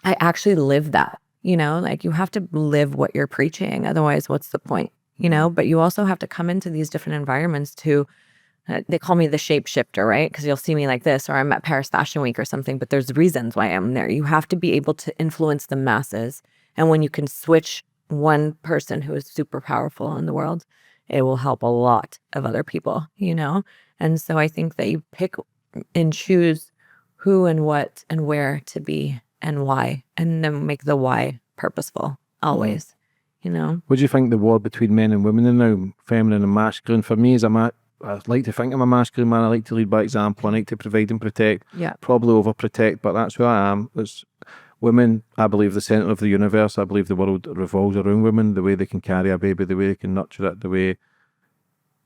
actually live that, like you have to live what you're preaching. Otherwise, what's the point? But you also have to come into these different environments to, they call me the shapeshifter, right? Because you'll see me like this, or I'm at Paris Fashion Week or something, but there's reasons why I'm there. You have to be able to influence the masses. And when you can switch one person who is super powerful in the world, it will help a lot of other people, And so I think that you pick and choose who and what and where to be and why, and then make the why purposeful always. What do you think the war between men and women is now, feminine and masculine? For me, I like to think I'm a masculine man. I like to lead by example. I like to provide and protect. Yeah. Probably overprotect, but that's who I am. As women, I believe the centre of the universe. I believe the world revolves around women. The way they can carry a baby, the way they can nurture it, the way,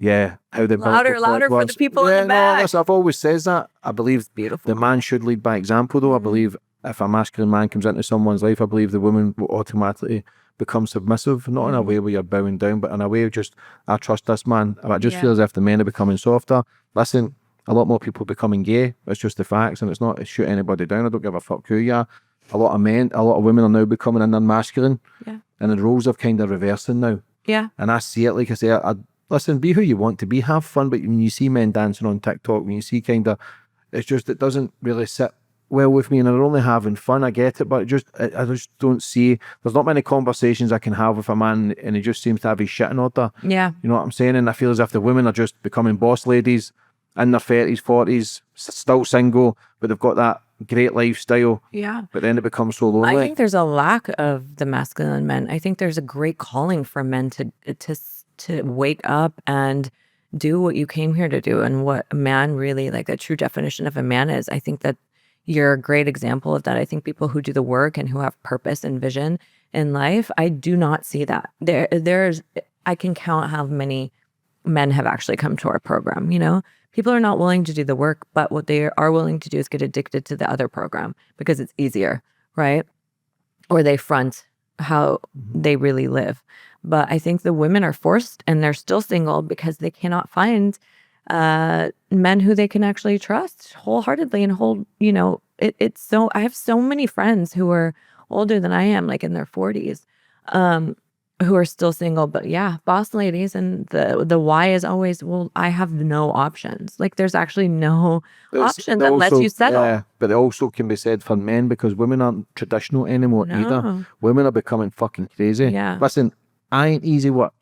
how they louder for the people in the back. I've always says that. I believe Beautiful. the man should lead by example, though. I believe if a masculine man comes into someone's life, I believe the woman will automatically become submissive, not in a way where you're bowing down, but in a way of just, I trust this man. I just feel as if the men are becoming softer. Listen, a lot more people becoming gay. It's just the facts, and it's not to shoot anybody down. I don't give a fuck who you are. A lot of women are now becoming masculine. Yeah. And the roles are kind of reversing now. Yeah. And I see it, like I say, listen, be who you want to be, have fun, but when you see men dancing on TikTok, when you see it's just, it doesn't really sit well with me, and they're only having fun. I get it, but I just don't see, there's not many conversations I can have with a man and he just seems to have his shit in order. Yeah. You know what I'm saying? And I feel as if the women are just becoming boss ladies in their 30s, 40s, still single, but they've got that great lifestyle. Yeah. But then it becomes so lonely. I think there's a lack of the masculine men. I think there's a great calling for men to wake up and do what you came here to do and what a man really, like the true definition of a man is. I think that you're a great example of that. I think people who do the work and who have purpose and vision in life, I do not see that. I can count how many men have actually come to our program, you know? People are not willing to do the work, but what they are willing to do is get addicted to the other program because it's easier, right? Or they front how they really live. But I think the women are forced and they're still single because they cannot find men who they can actually trust wholeheartedly and hold, you know, it's so, I have so many friends who are older than I am, like in their 40s, who are still single. But yeah, boss ladies, and the why is always, well, I have no options. Like there's actually no options unless you settle. Yeah, but it also can be said for men because women aren't traditional anymore either. No. Women are becoming fucking crazy. Yeah. Listen, I ain't easy work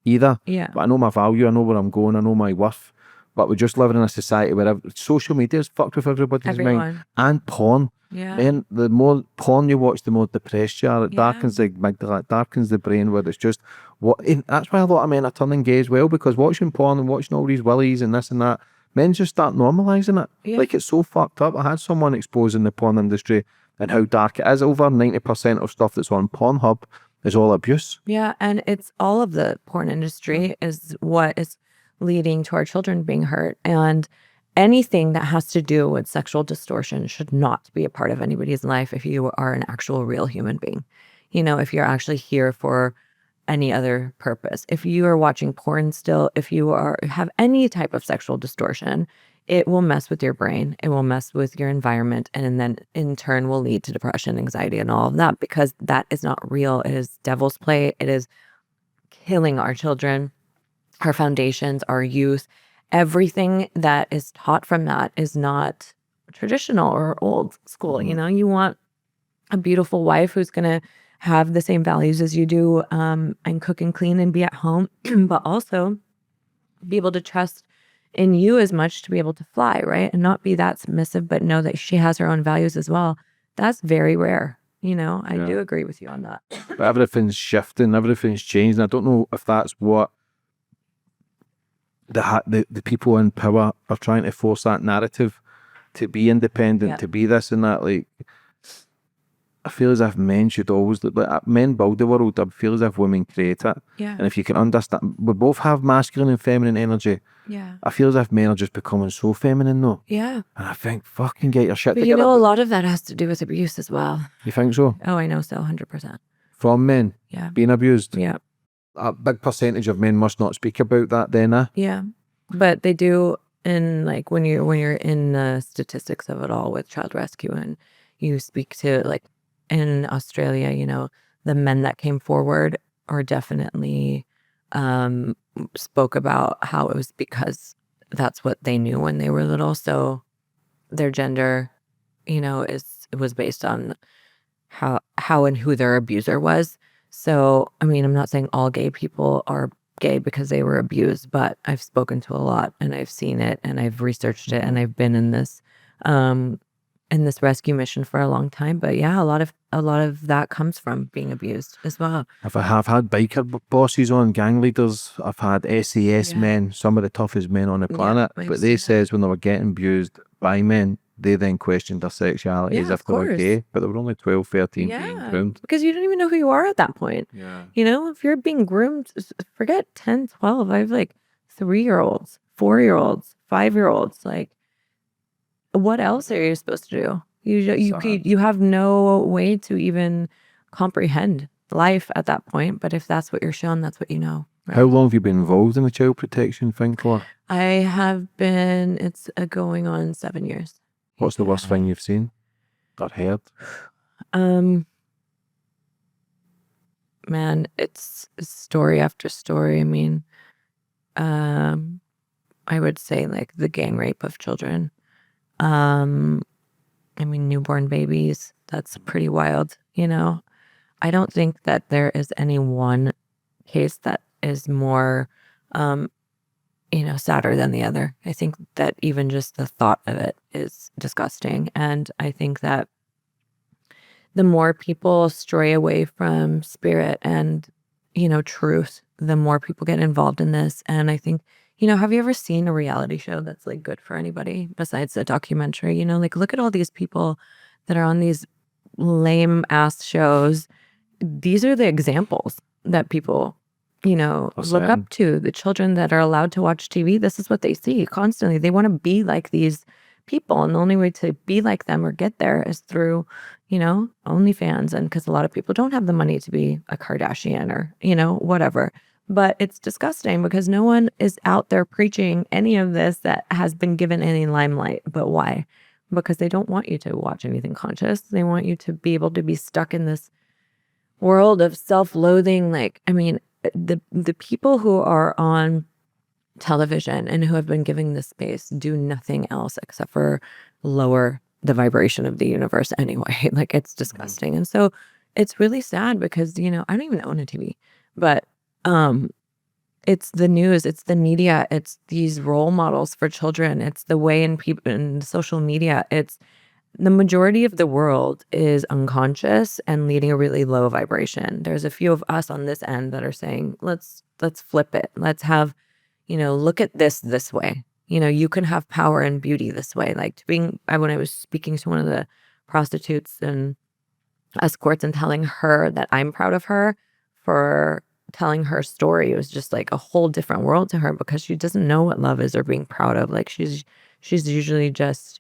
either. Yeah. But I know my value, I know where I'm going, I know my worth. But we're just living in a society where social media is fucked with everybody's mind. Everyone. And porn. Yeah. Man, the more porn you watch, the more depressed you are. It Yeah. darkens the amygdala, it darkens the brain, where it's just and that's why a lot of men are turning gay as well, because watching porn and watching all these willies and this and that, men just start normalising it. Yeah. Like, it's so fucked up. I had someone exposing the porn industry and how dark it is. Over 90% of stuff that's on Pornhub is all abuse. Yeah, and it's all of the porn industry is what is leading to our children being hurt. And anything that has to do with sexual distortion should not be a part of anybody's life if you are an actual real human being. You know, if you're actually here for any other purpose. If you are watching porn still, if you have any type of sexual distortion, it will mess with your brain. It will mess with your environment. And then in turn will lead to depression, anxiety, and all of that, because that is not real. It is devil's play. It is killing our children, our foundations, our youth. Everything that is taught from that is not traditional or old school. You know, you want a beautiful wife who's going to have the same values as you do, and cook and clean and be at home, but also be able to trust in you as much to be able to fly, right? And not be that submissive, but know that she has her own values as well. That's very rare. You know, I do agree with you on that. But everything's shifting, everything's changing. I don't know if that's what the people in power are trying to force, that narrative to be independent, to be this and that. Like, I feel as if men should always look like men build the world. I feel as if women create it. Yeah. And if you can understand, we both have masculine and feminine energy. Yeah. I feel as if men are just becoming so feminine though. Yeah. And I think, fucking get your shit But together. you know, a lot of that has to do with abuse as well. You think so? Oh, I know so, 100%. From men Yeah. being abused? Yeah. A big percentage of men must not speak about that then, eh? Yeah. But they do, in like when you're in the statistics of it all with child rescue, and you speak to, like, in Australia, you know, the men that came forward are definitely spoke about how it was because that's what they knew when they were little. So their gender, you know, it was based on how and who their abuser was. So, I mean, I'm not saying all gay people are gay because they were abused, but I've spoken to a lot and I've seen it and I've researched it and I've been in this rescue mission for a long time. But yeah, a lot of that comes from being abused as well. If I have had biker bosses on, gang leaders, I've had SAS men, some of the toughest men on the planet, but they says when they were getting abused by men, they then questioned their sexuality as if they were gay, but they were only 12, 13 being groomed. Because you don't even know who you are at that point. Yeah. You know, if you're being groomed, forget 10, 12. I have like 3-year-olds, 4-year-olds, 5-year-olds. Like, what else are you supposed to do? You have no way to even comprehend life at that point. But if that's what you're shown, that's what you know. Right? How long have you been involved in the child protection thing for? I have been, it's going on 7 years. What's the worst thing you've seen or heard? Man, it's story after story. I mean, I would say like the gang rape of children. I mean, newborn babies, that's pretty wild, you know. I don't think that there is any one case that is more, you know, sadder than the other. I think that even just the thought of it is disgusting. And I think that the more people stray away from spirit and, you know, truth, the more people get involved in this. And I think, have you ever seen a reality show that's like good for anybody besides a documentary? Like look at all these people that are on these lame ass shows. These are the examples that people, look certain. up to. The children that are allowed to watch TV, this is what they see constantly. They want to be like these people. And the only way to be like them or get there is through, OnlyFans. And because a lot of people don't have the money to be a Kardashian or, whatever. But it's disgusting because no one is out there preaching any of this that has been given any limelight. But why? Because they don't want you to watch anything conscious. They want you to be able to be stuck in this world of self-loathing. Like, I mean, the people who are on television and who have been giving this space do nothing else except for lower the vibration of the universe anyway. Like, it's disgusting. And so it's really sad because, I don't even own a TV, but it's the news, it's the media, it's these role models for children, it's the way in people in social media. It's the majority of the world is unconscious and leading a really low vibration. There's a few of us on this end that are saying, let's flip it. Let's have, look at this way. You can have power and beauty this way. Like when I was speaking to one of the prostitutes and escorts and telling her that I'm proud of her for telling her story, it was just like a whole different world to her because she doesn't know what love is or being proud of. Like she's usually just,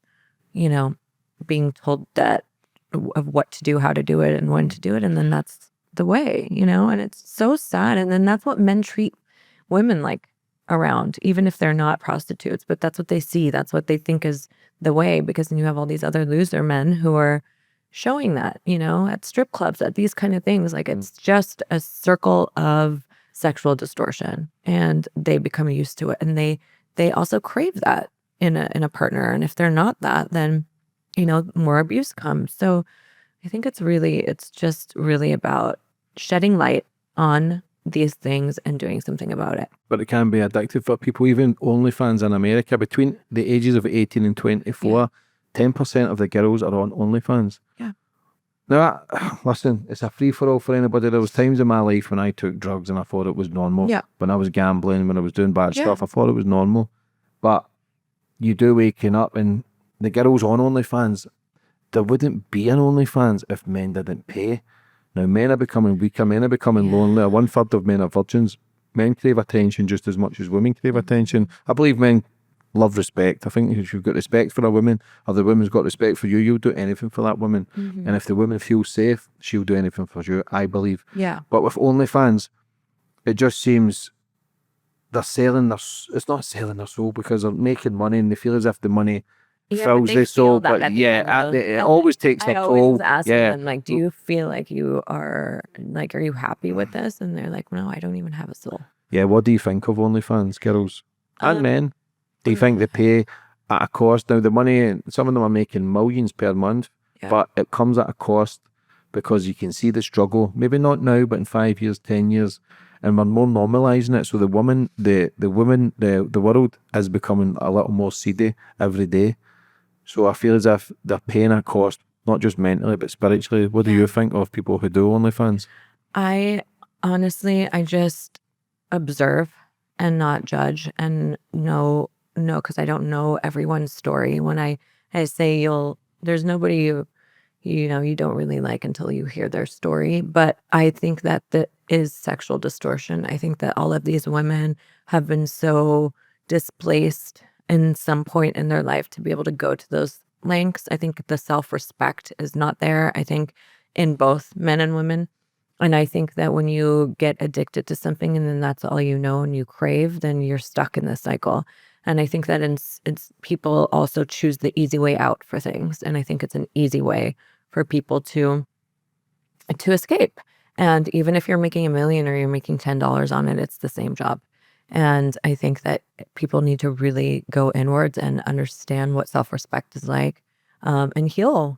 being told that of what to do, how to do it, and when to do it. And then that's the way, and it's so sad. And then that's what men treat women like around, even if they're not prostitutes, but that's what they see. That's what they think is the way, because then you have all these other loser men who are showing that, at strip clubs, at these kind of things. Like it's just a circle of sexual distortion and they become used to it. And they also crave that in a partner. And if they're not that, then more abuse comes. So I think it's just really about shedding light on these things and doing something about it. But it can be addictive for people. Even OnlyFans in America, between the ages of 18 and 24, 10% of the girls are on OnlyFans. Yeah. Now, listen, it's a free-for-all for anybody. There was times in my life when I took drugs and I thought it was normal. Yeah. When I was gambling, when I was doing bad stuff, I thought it was normal. But you do waking up and the girls on OnlyFans, there wouldn't be an OnlyFans if men didn't pay. Now, men are becoming weaker, men are becoming lonelier. 1/3 of men are virgins. Men crave attention just as much as women crave attention. I believe men love respect. I think if you've got respect for a woman, or the woman's got respect for you, you'll do anything for that woman. And if the woman feels safe, she'll do anything for you, I believe. Yeah. But with OnlyFans, it just seems they're selling it's not selling their soul because they're making money and they feel as if the money fills their soul. But it always takes a I toll. always ask them, like, do you feel like you are, like, are you happy with this? And they're like, no, I don't even have a soul. Yeah, what do you think of OnlyFans, girls and men? Do you think they pay at a cost? Now, the money, some of them are making millions per month, but it comes at a cost because you can see the struggle. Maybe not now, but in 5 years, 10 years, and we're more normalizing it. So the world is becoming a little more seedy every day. So I feel as if they're paying a cost, not just mentally, but spiritually. What do you think of people who do OnlyFans? I just observe and not judge and know, because I don't know everyone's story. When I say there's nobody you don't really like until you hear their story. But I think that is sexual distortion. I think that all of these women have been so displaced in some point in their life to be able to go to those lengths. I think the self-respect is not there, I think, in both men and women. And I think that when you get addicted to something and then that's all you know and you crave, then you're stuck in this cycle. And I think that it's people also choose the easy way out for things. And I think it's an easy way for people to escape. And even if you're making $1 million or you're making $10 on it, it's the same job. And I think that people need to really go inwards and understand what self-respect is like, and heal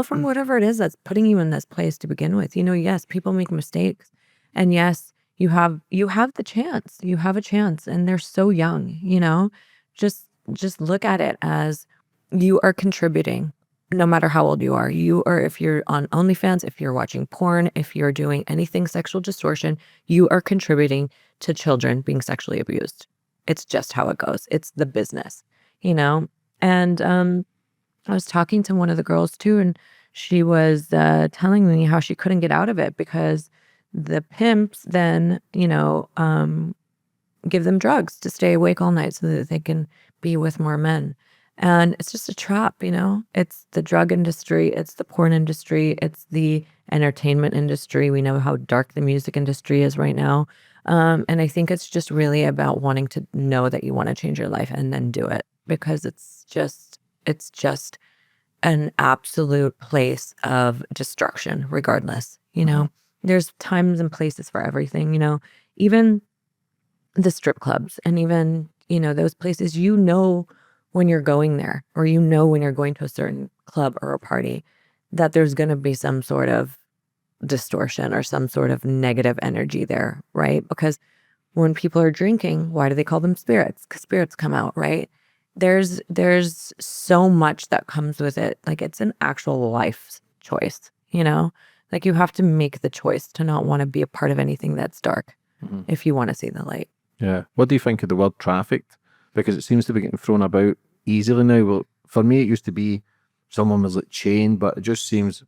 from whatever it is that's putting you in this place to begin with. Yes, people make mistakes, and yes, you have the chance. You have a chance, and they're so young. Just look at it as you are contributing. No matter how old you are, if you're on OnlyFans, if you're watching porn, if you're doing anything sexual distortion, you are contributing to children being sexually abused. It's just how it goes. It's the business, you know? And I was talking to one of the girls too, and she was telling me how she couldn't get out of it because the pimps then, give them drugs to stay awake all night so that they can be with more men. And it's just a trap, It's the drug industry, it's the porn industry, it's the entertainment industry. We know how dark the music industry is right now. And I think it's just really about wanting to know that you want to change your life and then do it because it's just an absolute place of destruction, regardless, There's times and places for everything, even the strip clubs and even, those places, when you're going there or when you're going to a certain club or a party that there's going to be some sort of distortion or some sort of negative energy there, right? Because when people are drinking, why do they call them spirits? Because spirits come out, right? There's so much that comes with it. Like it's an actual life choice, Like you have to make the choice to not want to be a part of anything that's dark if you want to see the light. Yeah. What do you think of the word trafficked? Because it seems to be getting thrown about easily now. Well, for me, it used to be someone was like chained, but it just seems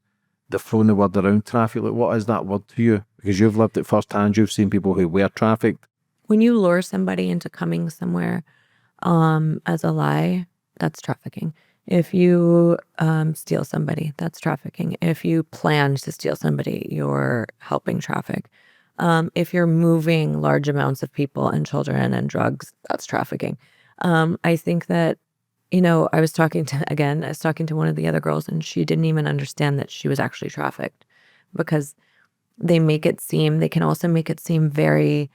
they're throwing the word around traffic. Like, what is that word to you? Because you've lived it firsthand. You've seen people who were trafficked. When you lure somebody into coming somewhere as a lie, that's trafficking. If you steal somebody, that's trafficking. If you plan to steal somebody, you're helping traffic. If you're moving large amounts of people and children and drugs, that's trafficking. I think that, I was talking to one of the other girls and she didn't even understand that she was actually trafficked because they can also make it seem very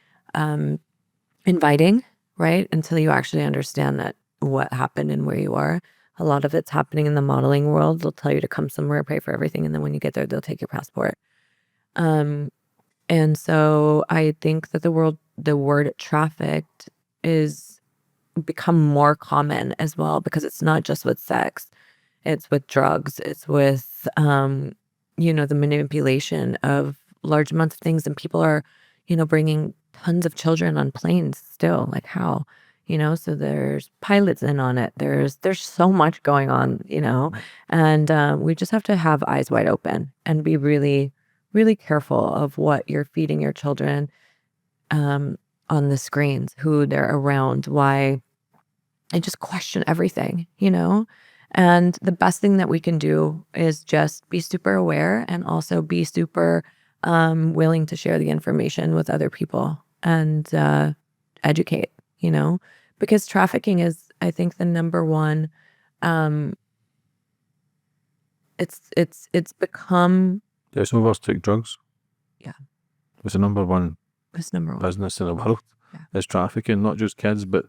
inviting, right? Until you actually understand that what happened and where you are. A lot of it's happening in the modeling world. They'll tell you to come somewhere, pay for everything. And then when you get there, they'll take your passport. And so I think that the word trafficked is become more common as well because it's not just with sex. It's with drugs. It's with, the manipulation of large amounts of things. And people are, bringing tons of children on planes still. Like how? So there's pilots in on it. There's so much going on, and we just have to have eyes wide open and be really, really careful of what you're feeding your children on the screens, who they're around, why, and just question everything, And the best thing that we can do is just be super aware and also be super willing to share the information with other people and educate, because trafficking is, I think, the number one. It's become. Yeah, some of us took drugs. Yeah, It's the number one business in the world. Yeah. Is trafficking, not just kids, but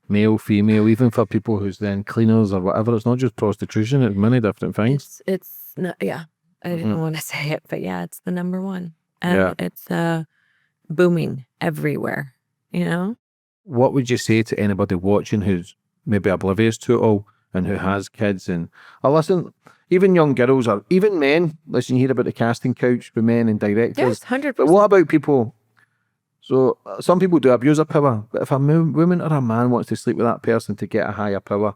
male, female, even for people who's then cleaners or whatever. It's not just prostitution; it's many different things. It's not. Yeah, I didn't want to say it, but yeah, it's the number one, and it's booming everywhere. What would you say to anybody watching who's maybe oblivious to it all and who has kids? And listen, even young girls or even men. Listen, you hear about the casting couch with men and directors. Yes, 100%. But what about people? So some people do abuse their power, but if a woman or a man wants to sleep with that person to get a higher power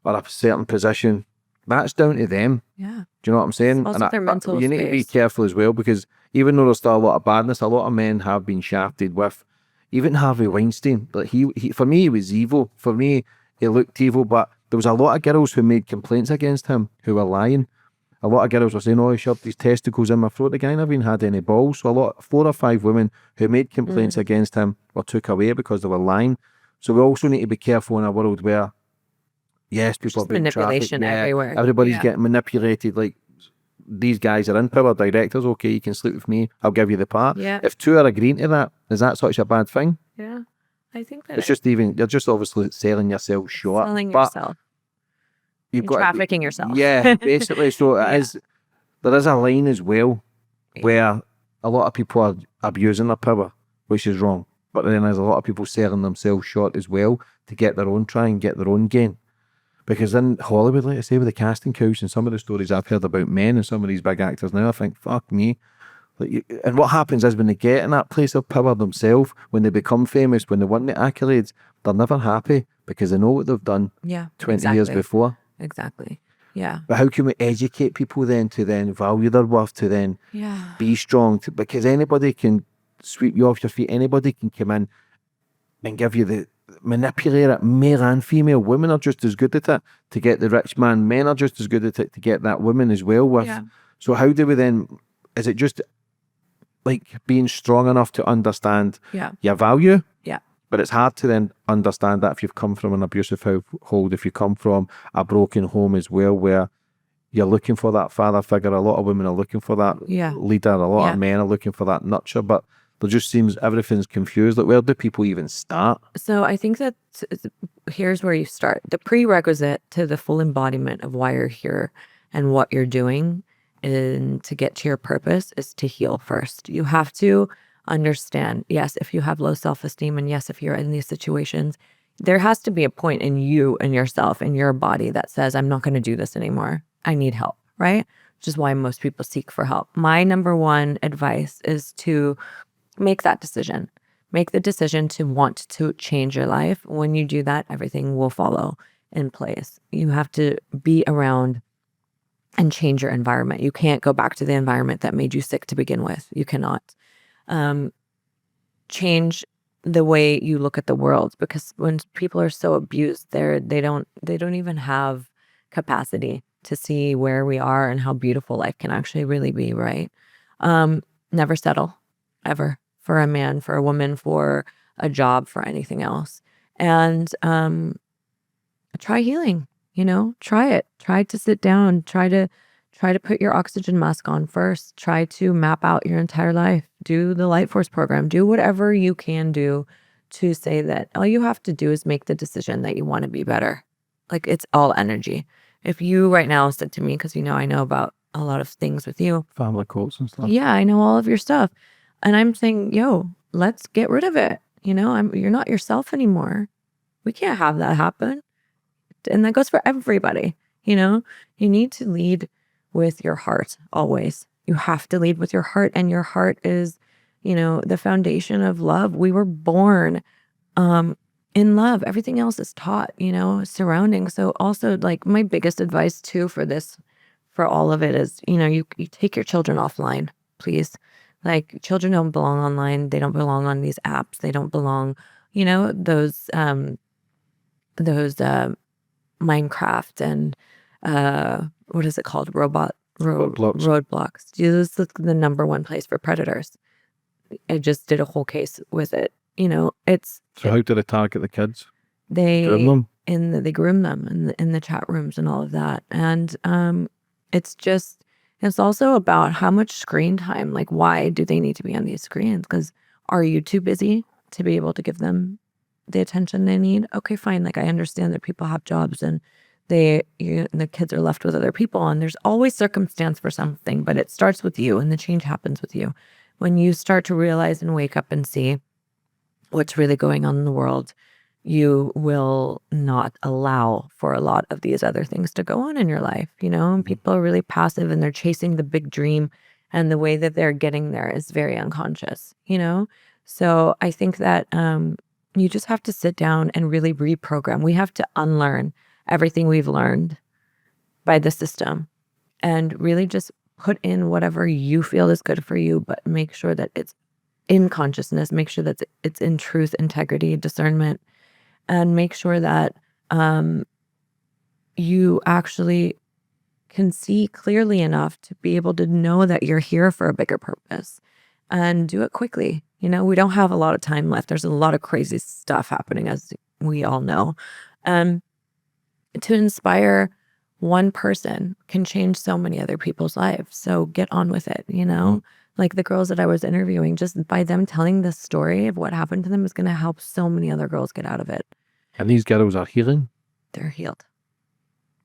or a certain position, that's down to them. Yeah. Do you know what I'm saying? It's also their mental you need to be careful as well, because even though there's still a lot of badness, a lot of men have been shafted with. Even Harvey Weinstein, but he for me, he was evil. For me, he looked evil, but there was a lot of girls who made complaints against him who were lying. A lot of girls were saying, oh, he shoved his testicles in my throat. The guy never even had any balls. So 4 or 5 women who made complaints against him were took away because they were lying. So we also need to be careful in a world where, yes, people are being manipulation everywhere. Everybody's getting manipulated. Like, these guys are in power, directors, okay, you can sleep with me, I'll give you the part. Yeah. If 2 are agreeing to that, is that such a bad thing? Yeah, I think that you're just obviously selling yourself short. Selling yourself. You've got trafficking yourself. Yeah, basically. So there is a line as well where a lot of people are abusing their power, which is wrong. But then there's a lot of people selling themselves short as well to get try and get their own gain. Because in Hollywood, like I say, with the casting couch and some of the stories I've heard about men and some of these big actors now, I think, fuck me, And what happens is when they get in that place of power themselves, when they become famous, when they win the accolades, they're never happy because they know what they've done Yeah, 20 years before. Exactly. Yeah. But how can we educate people then to then value their worth, to then Yeah. be strong? Because anybody can sweep you off your feet. Anybody can come in and give you manipulate it. Male and female. Women are just as good at it to get the rich man. Men are just as good at it to get that woman as well with. Yeah. So how do we then, is it just like being strong enough to understand your value? Yeah. But it's hard to then understand that if you've come from an abusive household, if you come from a broken home as well, where you're looking for that father figure. A lot of women are looking for that leader. A lot of men are looking for that nurture, but there just seems everything's confused. Like, where do people even start? So I think that here's where you start. The prerequisite to the full embodiment of why you're here and what you're doing and to get to your purpose is to heal first. You have to understand, yes, if you have low self-esteem and yes, if you're in these situations, there has to be a point in you and yourself and your body that says, I'm not going to do this anymore. I need help, right? Which is why most people seek for help. My number one advice is to make that decision. Make the decision to want to change your life. When you do that, everything will follow in place. You have to be around and change your environment. You can't go back to the environment that made you sick to begin with. You cannot. Change the way you look at the world, because when people are so abused, they don't even have capacity to see where we are and how beautiful life can actually really be, right? Never settle, ever, for a man, for a woman, for a job, for anything else. And try healing, try it. Try to sit down, try to put your oxygen mask on first. Try to map out your entire life. Do the Light Force program. Do whatever you can do to say that all you have to do is make the decision that you want to be better. Like, it's all energy. If you right now said to me, because I know about a lot of things with you. Family quotes and stuff. Yeah, I know all of your stuff. And I'm saying, yo, let's get rid of it. You're not yourself anymore. We can't have that happen. And that goes for everybody. You need to lead with your heart always. You have to lead with your heart, and your heart is, the foundation of love. We were born in love. Everything else is taught, surrounding. So also, like, my biggest advice too for all of it is, you take your children offline, please. Like, children don't belong online. They don't belong on these apps. They don't belong, those Minecraft and what is it called? Roadblocks. This is the number one place for predators. I just did a whole case with it. So how do they target the kids? They groom them? They groom them in the chat rooms and all of that. And it's also about how much screen time. Like, why do they need to be on these screens? Because are you too busy to be able to give them the attention they need? Okay, fine. Like, I understand that people have jobs and the kids are left with other people, and there's always circumstance for something, but it starts with you, and the change happens with you. When you start to realize and wake up and see what's really going on in the world, you will not allow for a lot of these other things to go on in your life, and people are really passive and they're chasing the big dream, and the way that they're getting there is very unconscious, So I think that you just have to sit down and really reprogram. We have to unlearn everything we've learned by the system and really just put in whatever you feel is good for you, but make sure that it's in consciousness, make sure that it's in truth, integrity, discernment, and make sure that you actually can see clearly enough to be able to know that you're here for a bigger purpose, and do it quickly. We don't have a lot of time left. There's a lot of crazy stuff happening, as we all know. To inspire one person can change so many other people's lives. So get on with it, Like the girls that I was interviewing, just by them telling the story of what happened to them is going to help so many other girls get out of it. And these girls are healing? They're healed.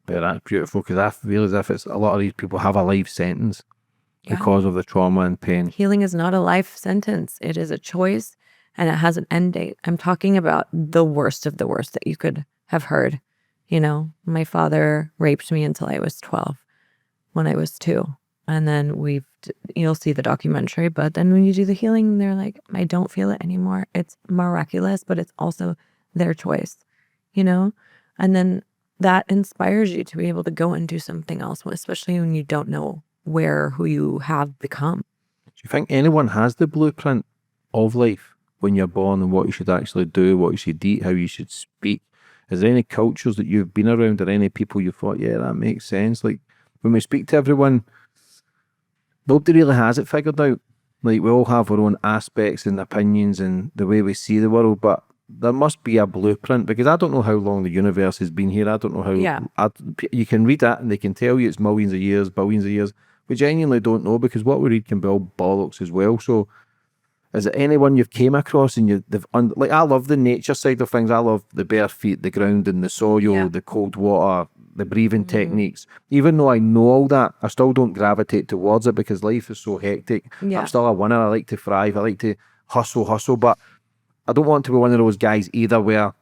Yeah, that's beautiful, because I feel as if a lot of these people have a life sentence because of the trauma and pain. Healing is not a life sentence. It is a choice, and it has an end date. I'm talking about the worst of the worst that you could have heard. My father raped me until I was 12 when I was 2. And then you'll see the documentary, but then when you do the healing, they're like, I don't feel it anymore. It's miraculous, but it's also their choice, you know? And then that inspires you to be able to go and do something else, especially when you don't know where or who you have become. Do you think anyone has the blueprint of life when you're born and what you should actually do, what you should eat, how you should speak? Is there any cultures that you've been around or any people you thought, yeah, that makes sense? Like when we speak to everyone, nobody really has it figured out. Like we all have our own aspects and opinions and the way we see the world, but there must be a blueprint because I don't know how long the universe has been here. I don't know how. Yeah. You can read that and they can tell you it's millions of years, billions of years. We genuinely don't know because what we read can be all bollocks as well. So, is it anyone you've came across and like I love the nature side of things. I love the bare feet, the ground and the soil, the cold water, the breathing techniques. Even though I know all that, I still don't gravitate towards it because life is so hectic. Yeah. I'm still a winner. I like to thrive. I like to hustle, but I don't want to be one of those guys either where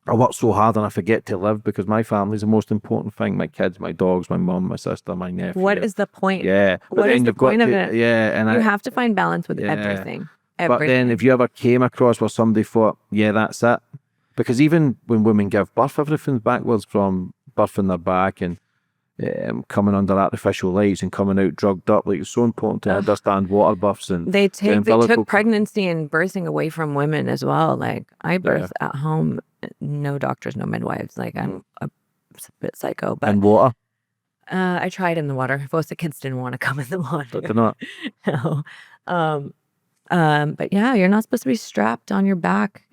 I work so hard and I forget to live because my family's the most important thing. My kids, my dogs, my mum, my sister, my nephew. What is the point? Yeah. What is the point of it? Yeah. And you have to find balance with everything. But then if you ever came across where somebody thought, yeah, that's it. Because even when women give birth, everything's backwards from birthing their back and coming under artificial lights and coming out drugged up. Like it's so important to understand water births and they took pregnancy and birthing away from women as well. Like I birth at home, no doctors, no midwives. Like I'm a bit psycho. But and water. I tried in the water. Most of the kids didn't want to come in the water. But they're not. No. But yeah, you're not supposed to be strapped on your back,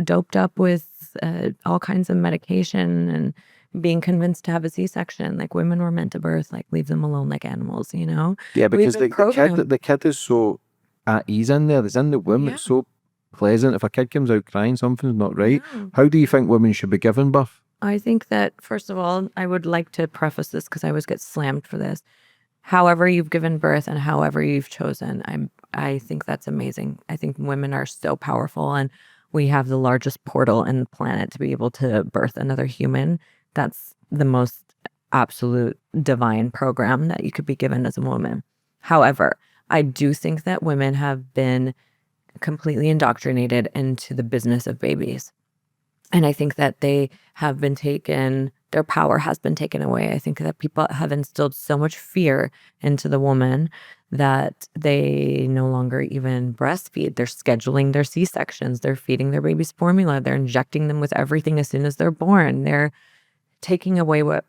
doped up with all kinds of medication and being convinced to have a C-section. Like women were meant to birth, like leave them alone like animals, Yeah, because the kid is so at ease in there. It's in the womb. Yeah. It's so pleasant. If a kid comes out crying, something's not right. No. How do you think women should be given birth? I think that, first of all, I would like to preface this because I always get slammed for this. However you've given birth and however you've chosen, I think that's amazing. I think women are so powerful and we have the largest portal in the planet to be able to birth another human. That's the most absolute divine program that you could be given as a woman. However, I do think that women have been completely indoctrinated into the business of babies. And I think that they have been their power has been taken away. I think that people have instilled so much fear into the woman that they no longer even breastfeed. They're scheduling their C-sections. They're feeding their babies formula. They're injecting them with everything as soon as they're born. They're taking away what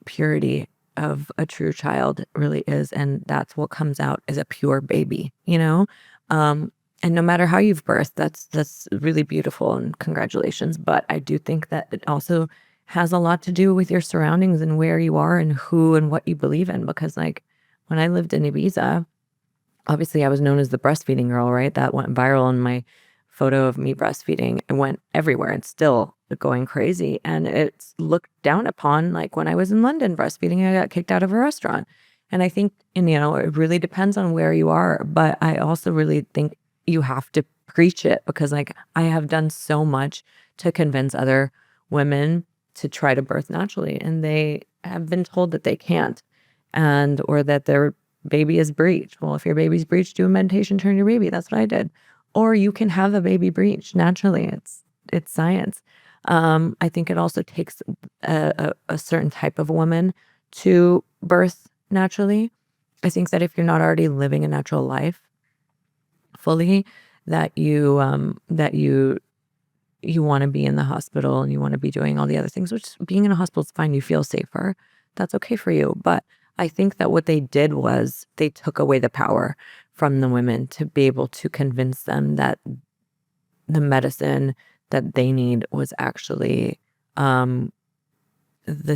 purity of a true child really is. And that's what comes out as a pure baby, And no matter how you've birthed, that's really beautiful and congratulations. But I do think that it also has a lot to do with your surroundings and where you are and who and what you believe in. Because like when I lived in Ibiza, obviously I was known as the breastfeeding girl, right? That went viral in my photo of me breastfeeding. It went everywhere. It's still going crazy. And it's looked down upon. Like when I was in London breastfeeding, I got kicked out of a restaurant. And I think, it really depends on where you are. But I also really think you have to preach it because like I have done so much to convince other women to try to birth naturally and they have been told that they can't or that their baby is breech. Well, if your baby's breech, do a meditation, turn your baby. That's what I did. Or you can have a baby breech naturally. It's science. I think it also takes a certain type of woman to birth naturally. I think that if you're not already living a natural life fully, that you want to be in the hospital and you want to be doing all the other things, which being in a hospital is fine. You feel safer. That's okay for you. But I think that what they did was they took away the power from the women to be able to convince them that the medicine that they need was actually the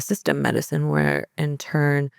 system medicine, where in turn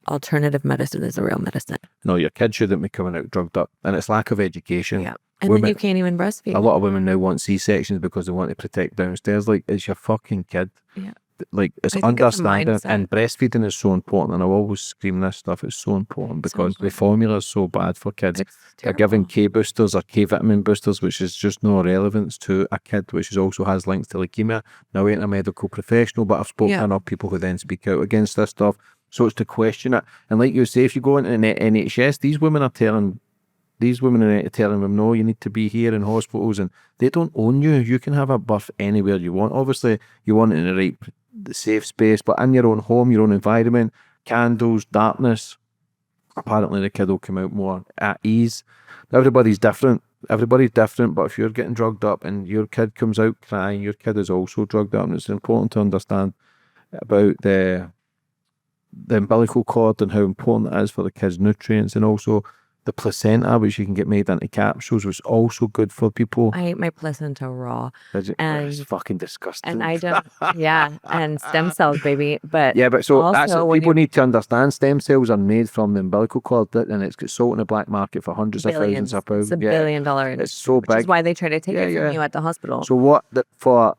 alternative medicine is a real medicine. No, your kid shouldn't be coming out drugged up. And it's lack of education. Yeah. And then you can't even breastfeed. A lot of women now want C-sections because they want to protect downstairs. Like, it's your fucking kid. Yeah. Like, it's understanding. And breastfeeding is so important. And I always scream this stuff. It's so important because the formula is so bad for kids. They're giving K boosters or K vitamin boosters, which is just no relevance to a kid, which also has links to leukemia. Now, I ain't a medical professional, but I've spoken to enough people who then speak out against this stuff. So it's to question it. And like you say, if you go into an NHS, these women are telling them, no, you need to be here in hospitals, and they don't own you. You can have a birth anywhere you want. Obviously, you want it in the safe space, but in your own home, your own environment, candles, darkness. Apparently, the kid will come out more at ease. Everybody's different. Everybody's different, but if you're getting drugged up and your kid comes out crying, your kid is also drugged up, and it's important to understand about the umbilical cord and how important it is for the kid's nutrients, and also the placenta, which you can get made into capsules, which is also good for people. I eat my placenta raw. And it's fucking disgusting. And I don't, yeah, and stem cells, baby. But yeah, but so that's also what people need to understand. Stem cells are made from the umbilical cord, and it's got sold in the black market for hundreds of thousands of pounds. It's $1 billion. It's so big. Which is why they try to take it from you at the hospital. So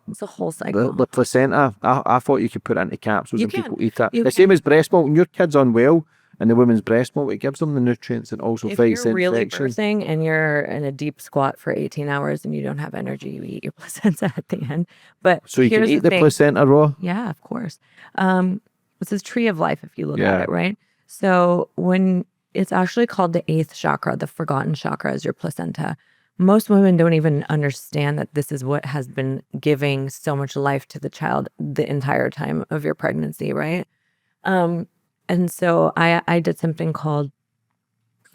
it's a whole cycle. The placenta, I thought you could put it into capsules and people eat it. The same as breast milk. When your kid's unwell, and the women's breast milk, it gives them the nutrients and also fights infection. If you're really birthing and you're in a deep squat for 18 hours and you don't have energy, you eat your placenta at the end. But so you can eat the placenta raw? Yeah, of course. It's this tree of life if you look at it, right? So when it's actually called the 8th chakra, the forgotten chakra is your placenta. Most women don't even understand that this is what has been giving so much life to the child the entire time of your pregnancy, right? And so I did something called,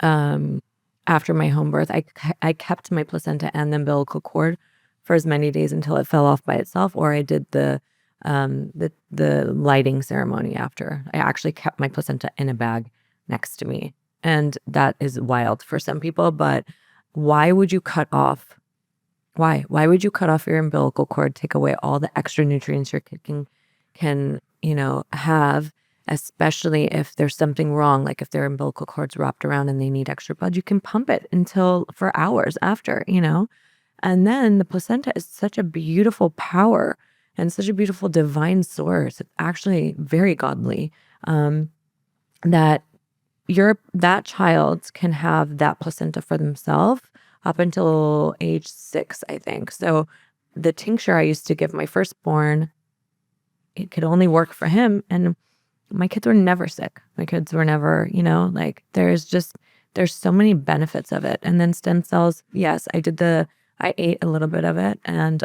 after my home birth, I kept my placenta and the umbilical cord for as many days until it fell off by itself, or I did the lighting ceremony after. I actually kept my placenta in a bag next to me. And that is wild for some people, but why would you cut off? Why would you cut off your umbilical cord, take away all the extra nutrients your kid can have? Especially if there's something wrong, like if their umbilical cord's wrapped around and they need extra blood, you can pump it for hours after, And then the placenta is such a beautiful power and such a beautiful divine source. It's actually very godly, that that child can have that placenta for themselves up until age 6, I think. So the tincture I used to give my firstborn, it could only work for him, and my kids were never sick. My kids were never, there's so many benefits of it. And then stem cells, yes, I ate a little bit of it, and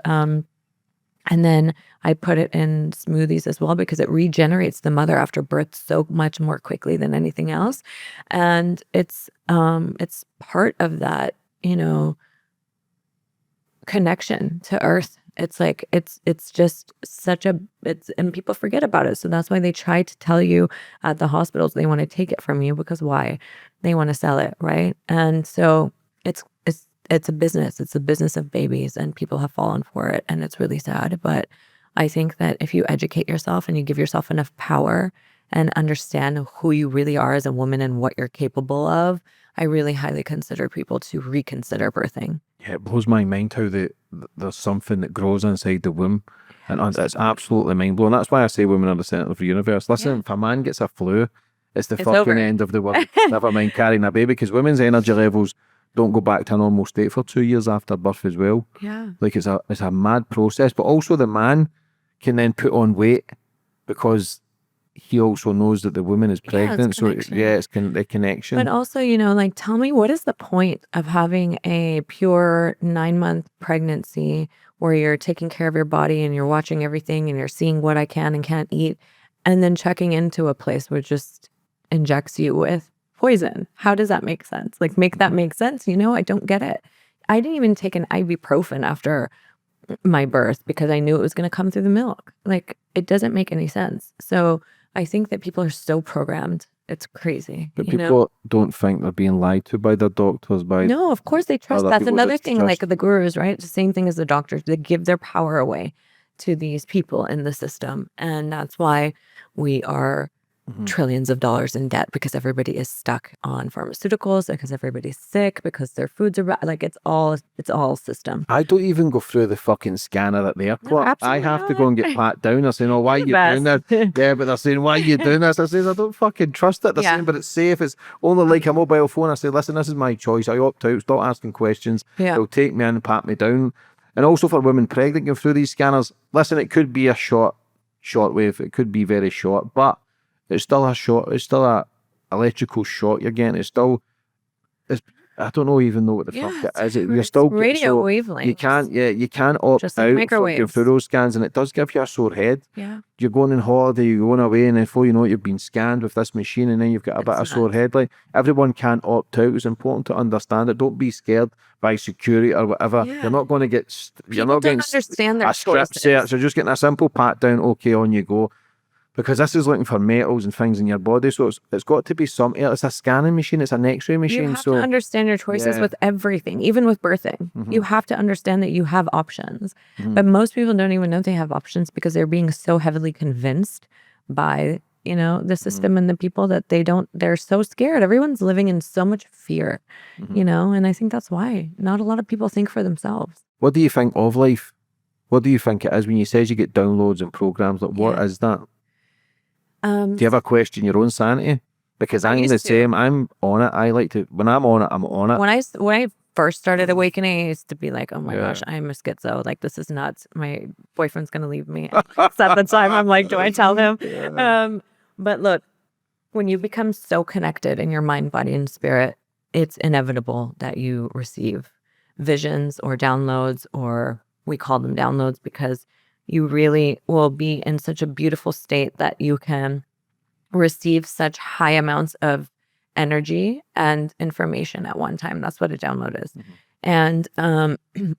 then I put it in smoothies as well because it regenerates the mother after birth so much more quickly than anything else. And it's part of that, connection to earth. It's like, it's just and people forget about it. So that's why they try to tell you at the hospitals, they want to take it from you because why? They want to sell it, right? And so it's a business. It's a business of babies, and people have fallen for it, and it's really sad. But I think that if you educate yourself and you give yourself enough power and understand who you really are as a woman and what you're capable of, I really highly consider people to reconsider birthing. Yeah, it blows my mind how there's something that grows inside the womb. And it's absolutely mind-blowing. That's why I say women are the centre of the universe. Listen, if a man gets a flu, it's fucking over. End of the world. Never mind carrying a baby, because women's energy levels don't go back to a normal state for 2 years after birth as well. Yeah. Like it's a mad process. But also the man can then put on weight because he also knows that the woman is pregnant. It's the connection. But also, tell me, what is the point of having a pure 9-month pregnancy where you're taking care of your body and you're watching everything and you're seeing what I can and can't eat, and then checking into a place where just injects you with poison? How does that make sense? Like, make that make sense? I don't get it. I didn't even take an ibuprofen after my birth because I knew it was going to come through the milk. Like, it doesn't make any sense. So I think that people are so programmed. It's crazy. But people don't think they're being lied to by their doctors. No, of course they trust. That's another thing, like the gurus, right? It's the same thing as the doctors. They give their power away to these people in the system. And that's why we are trillions of dollars in debt, because everybody is stuck on pharmaceuticals, because everybody's sick, because their foods are like, it's all system. I don't even go through the fucking scanner at the airport. No, I have to go and get pat down. They're saying, why are you doing this? Yeah, but they're saying, why are you doing this? I say, I don't fucking trust it. They're saying, but it's safe. It's only like a mobile phone. I say, listen, this is my choice. I opt out. Stop asking questions. They'll take me in and pat me down. And also for women pregnant going through these scanners, listen, it could be a short wave. It could be very short, but it's still a shot. It's still a electrical shot you're getting. It's still. I don't know even know what the fuck it is. You're still radio wavelengths. You can't opt Just like out from microwaves. your through those scans, and it does give you a sore head. Yeah. You're going on holiday, you're going away, and before you know it, you've been scanned with this machine, and then you've got a bit of sore head. Like, everyone can't opt out. It's important to understand it. Don't be scared by security or whatever. Yeah. You're not going to get. You're not getting understand their a strip search. You're just getting a simple pat down. Okay, on you go. Because this is looking for metals and things in your body, so it's got to be something. It's a scanning machine. It's an X-ray machine. You have to understand your choices with everything, even with birthing. You have to understand that you have options. But most people don't even know they have options because they're being so heavily convinced by, you know, the system and the people that they're so scared. Everyone's living in so much fear, you know, and I think that's why not a lot of people think for themselves. What do you think of life? What do you think it is when you says you get downloads and programs? Like, what is that? Do you ever question your own sanity? Because I'm the same. I'm on it. I like to, when I'm on it, I'm on it. When I first started awakening, I used to be like, oh my gosh, I'm a schizo. Like, this is nuts. My boyfriend's going to leave me. So at the time, I'm like, do I tell him? But look, when you become so connected in your mind, body, and spirit, it's inevitable that you receive visions or downloads, or we call them downloads because you really will be in such a beautiful state that you can receive such high amounts of energy and information at one time. That's what a download is. And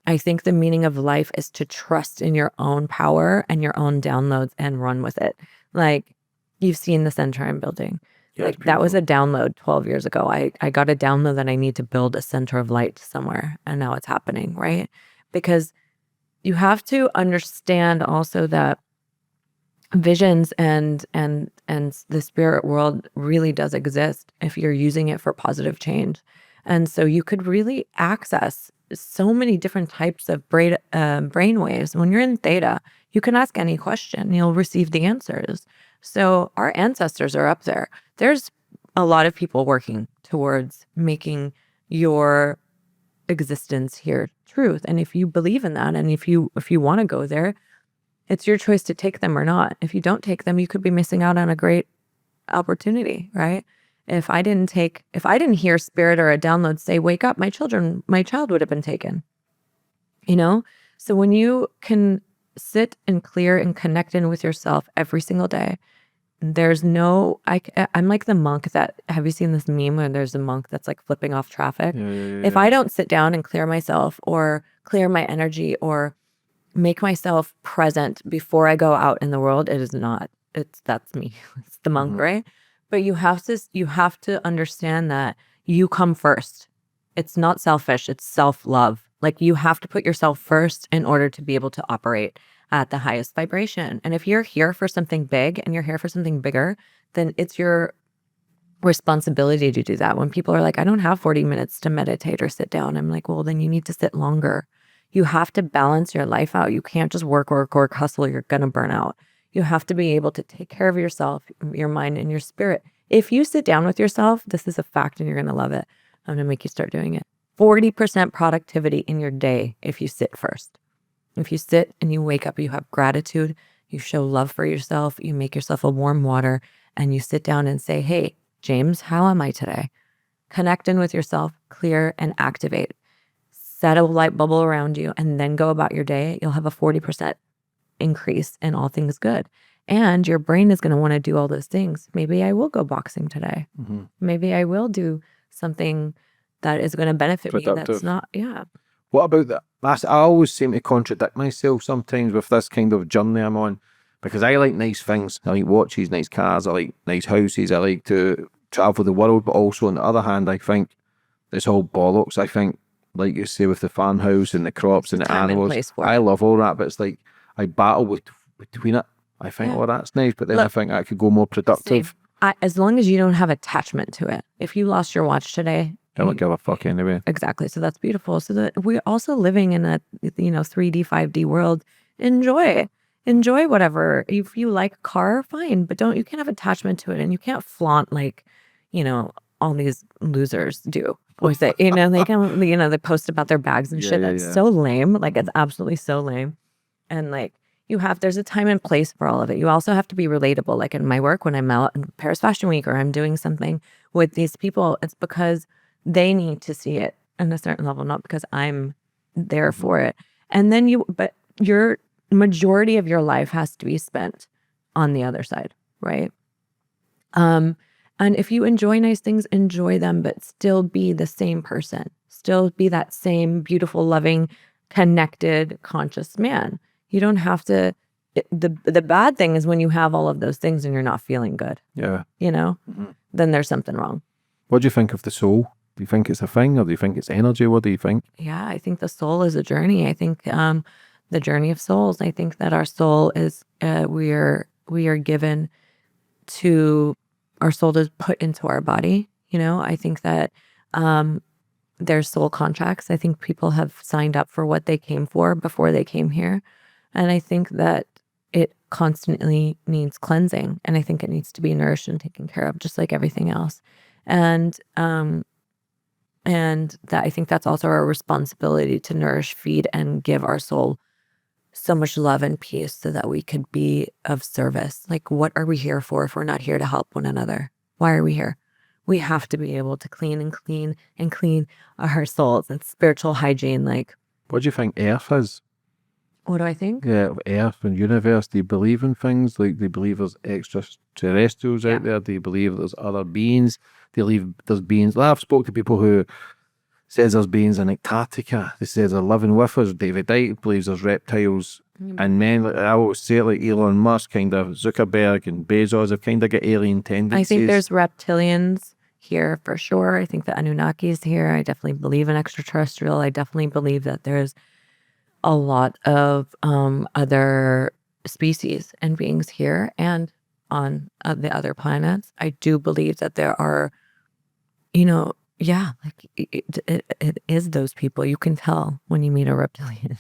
I think the meaning of life is to trust in your own power and your own downloads and run with it. Like, you've seen the center I'm building. Like, that was a download 12 years ago. I got a download that I need to build a center of light somewhere, and now it's happening, right? Because you have to understand also that visions and the spirit world really does exist if you're using it for positive change. And so you could really access so many different types of brain waves. When you're in theta, you can ask any question, you'll receive the answers. So our ancestors are up there. There's a lot of people working towards making your existence here truth. And if you believe in that, and if you want to go there, it's your choice to take them or not. If you don't take them, you could be missing out on a great opportunity, right? If I didn't hear spirit or a download say, wake up, my child would have been taken, you know? So when you can sit and clear and connect in with yourself every single day, there's no, I'm like the monk that, have you seen this meme where there's a monk that's like flipping off traffic? If I don't sit down and clear myself or clear my energy or make myself present before I go out in the world, that's me. It's the monk, right? But you have to understand that you come first. It's not selfish, it's self-love. Like, you have to put yourself first in order to be able to operate at the highest vibration. And if you're here for something big and you're here for something bigger, then it's your responsibility to do that. When people are like, I don't have 40 minutes to meditate or sit down, I'm like, well, then you need to sit longer. You have to balance your life out. You can't just work, hustle. You're going to burn out. You have to be able to take care of yourself, your mind, and your spirit. If you sit down with yourself, this is a fact and you're going to love it. I'm going to make you start doing it. 40% productivity in your day if you sit first. If you sit and you wake up, you have gratitude, you show love for yourself, you make yourself a warm water, and you sit down and say, hey, James, how am I today? Connect in with yourself, clear and activate. Set a light bubble around you, and then go about your day. You'll have a 40% increase in all things good. And your brain is going to want to do all those things. Maybe I will go boxing today. Maybe I will do something that is going to benefit me. That's not, What about that? I always seem to contradict myself sometimes with this kind of journey I'm on, because I like nice things. I like watches, nice cars, I like nice houses, I like to travel the world, but also on the other hand, I think it's all bollocks. I think, like you say, with the farmhouse and the crops and the animals, I love all that, but it's like I battle between it. I think, oh, that's nice, but then I think I could go more productive. As long as you don't have attachment to it. If you lost your watch today, I don't give a fuck anyway. Exactly. So that's beautiful. So that we're also living in a 3D, 5D world. Enjoy whatever. If you like a car, fine, but you can't have attachment to it, and you can't flaunt like, all these losers do. Always say, they post about their bags and shit. That's so lame. Like, it's absolutely so lame. And like, there's a time and place for all of it. You also have to be relatable. Like in my work, when I'm out in Paris Fashion Week or I'm doing something with these people, it's because they need to see it on a certain level, not because I'm there for it. And then but your majority of your life has to be spent on the other side, right? And if you enjoy nice things, enjoy them, but still be the same person. Still be that same beautiful, loving, connected, conscious man. You don't have to. The bad thing is when you have all of those things and you're not feeling good. Yeah. Then there's something wrong. What do you think of the soul? Do you think it's a thing, or do you think it's energy? What do you think? Yeah, I think the soul is a journey. I think the journey of souls. I think that our soul is we are given to. Our soul is put into our body. I think that there's soul contracts. I think people have signed up for what they came for before they came here. And I think that it constantly needs cleansing. And I think it needs to be nourished and taken care of, just like everything else. And that I think that's also our responsibility to nourish, feed, and give our soul so much love and peace so that we could be of service. Like, what are we here for if we're not here to help one another? Why are we here? We have to be able to clean our souls. It's spiritual hygiene. Like, what do you think Earth is? What do I think? Yeah, Earth and universe. Do you believe in things? Like, do you believe there's extraterrestrials out there? Do you believe there's other beings? Do you believe there's beings? Well, I've spoke to people who says there's beings in Antarctica. They say they're living with us. David Icke believes there's reptiles and men. Like, I always say it, like Elon Musk, kind of Zuckerberg and Bezos have kind of got alien tendencies. I think there's reptilians here for sure. I think the Anunnaki's here. I definitely believe in extraterrestrial. I definitely believe that there's a lot of other species and beings here and on the other planets. I do believe that there are, like it is those people. You can tell when you meet a reptilian.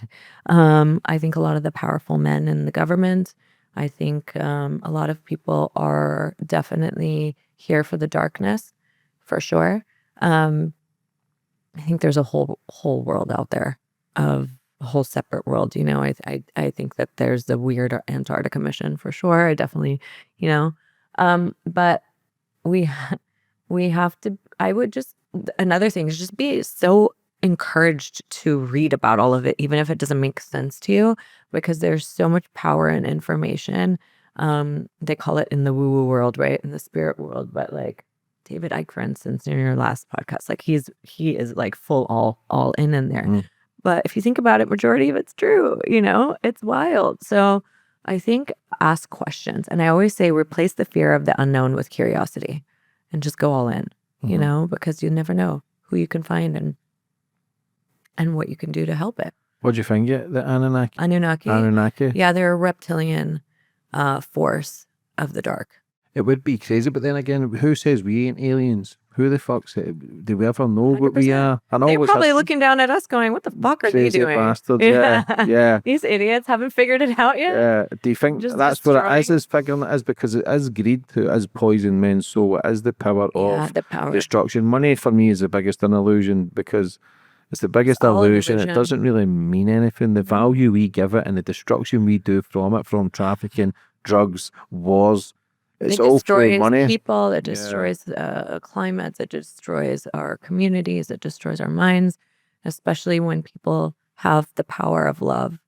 I think a lot of the powerful men in the government, I think a lot of people are definitely here for the darkness, for sure. I think there's a whole world out there, of a whole separate world. I think that there's the weird Antarctica mission for sure. I definitely, but we have to. I would just. Another thing is just be so encouraged to read about all of it, even if it doesn't make sense to you, because there's so much power in information. They call it in the woo-woo world, right? In the spirit world. But like David Icke, for instance, in your last podcast, like he is like full all in there. But if you think about it, majority of it's true, it's wild. So I think ask questions. And I always say replace the fear of the unknown with curiosity and just go all in. Because you never know who you can find and what you can do to help it. What do you think? Yeah, the Anunnaki? Anunnaki. Yeah, they're a reptilian force of the dark. It would be crazy, but then again, who says we ain't aliens? Who the fuck's it? Do we ever know 100%. What we are? They're probably looking down at us going, what the fuck are they doing? Bastards, yeah. These idiots haven't figured it out yet. Yeah. Do you think that's what it is figuring it is? Because it is greed, it is poison men's soul, it is the power of destruction. Money for me is the biggest illusion, because it's the biggest illusion. It doesn't really mean anything. The value we give it and the destruction we do from it, from trafficking, drugs, wars, it's all for money. People, it destroys climates, it destroys our communities, it destroys our minds, especially when people have the power of love.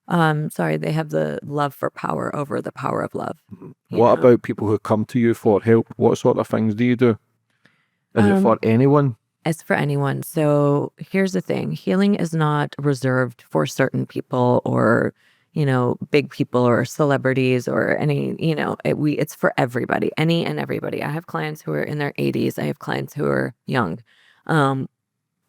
They have the love for power over the power of love. What about people who come to you for help? What sort of things do you do? Is it for anyone? It's for anyone. So here's the thing. Healing is not reserved for certain people or big people or celebrities or any, it's for everybody, any and everybody. I have clients who are in their 80s. I have clients who are young.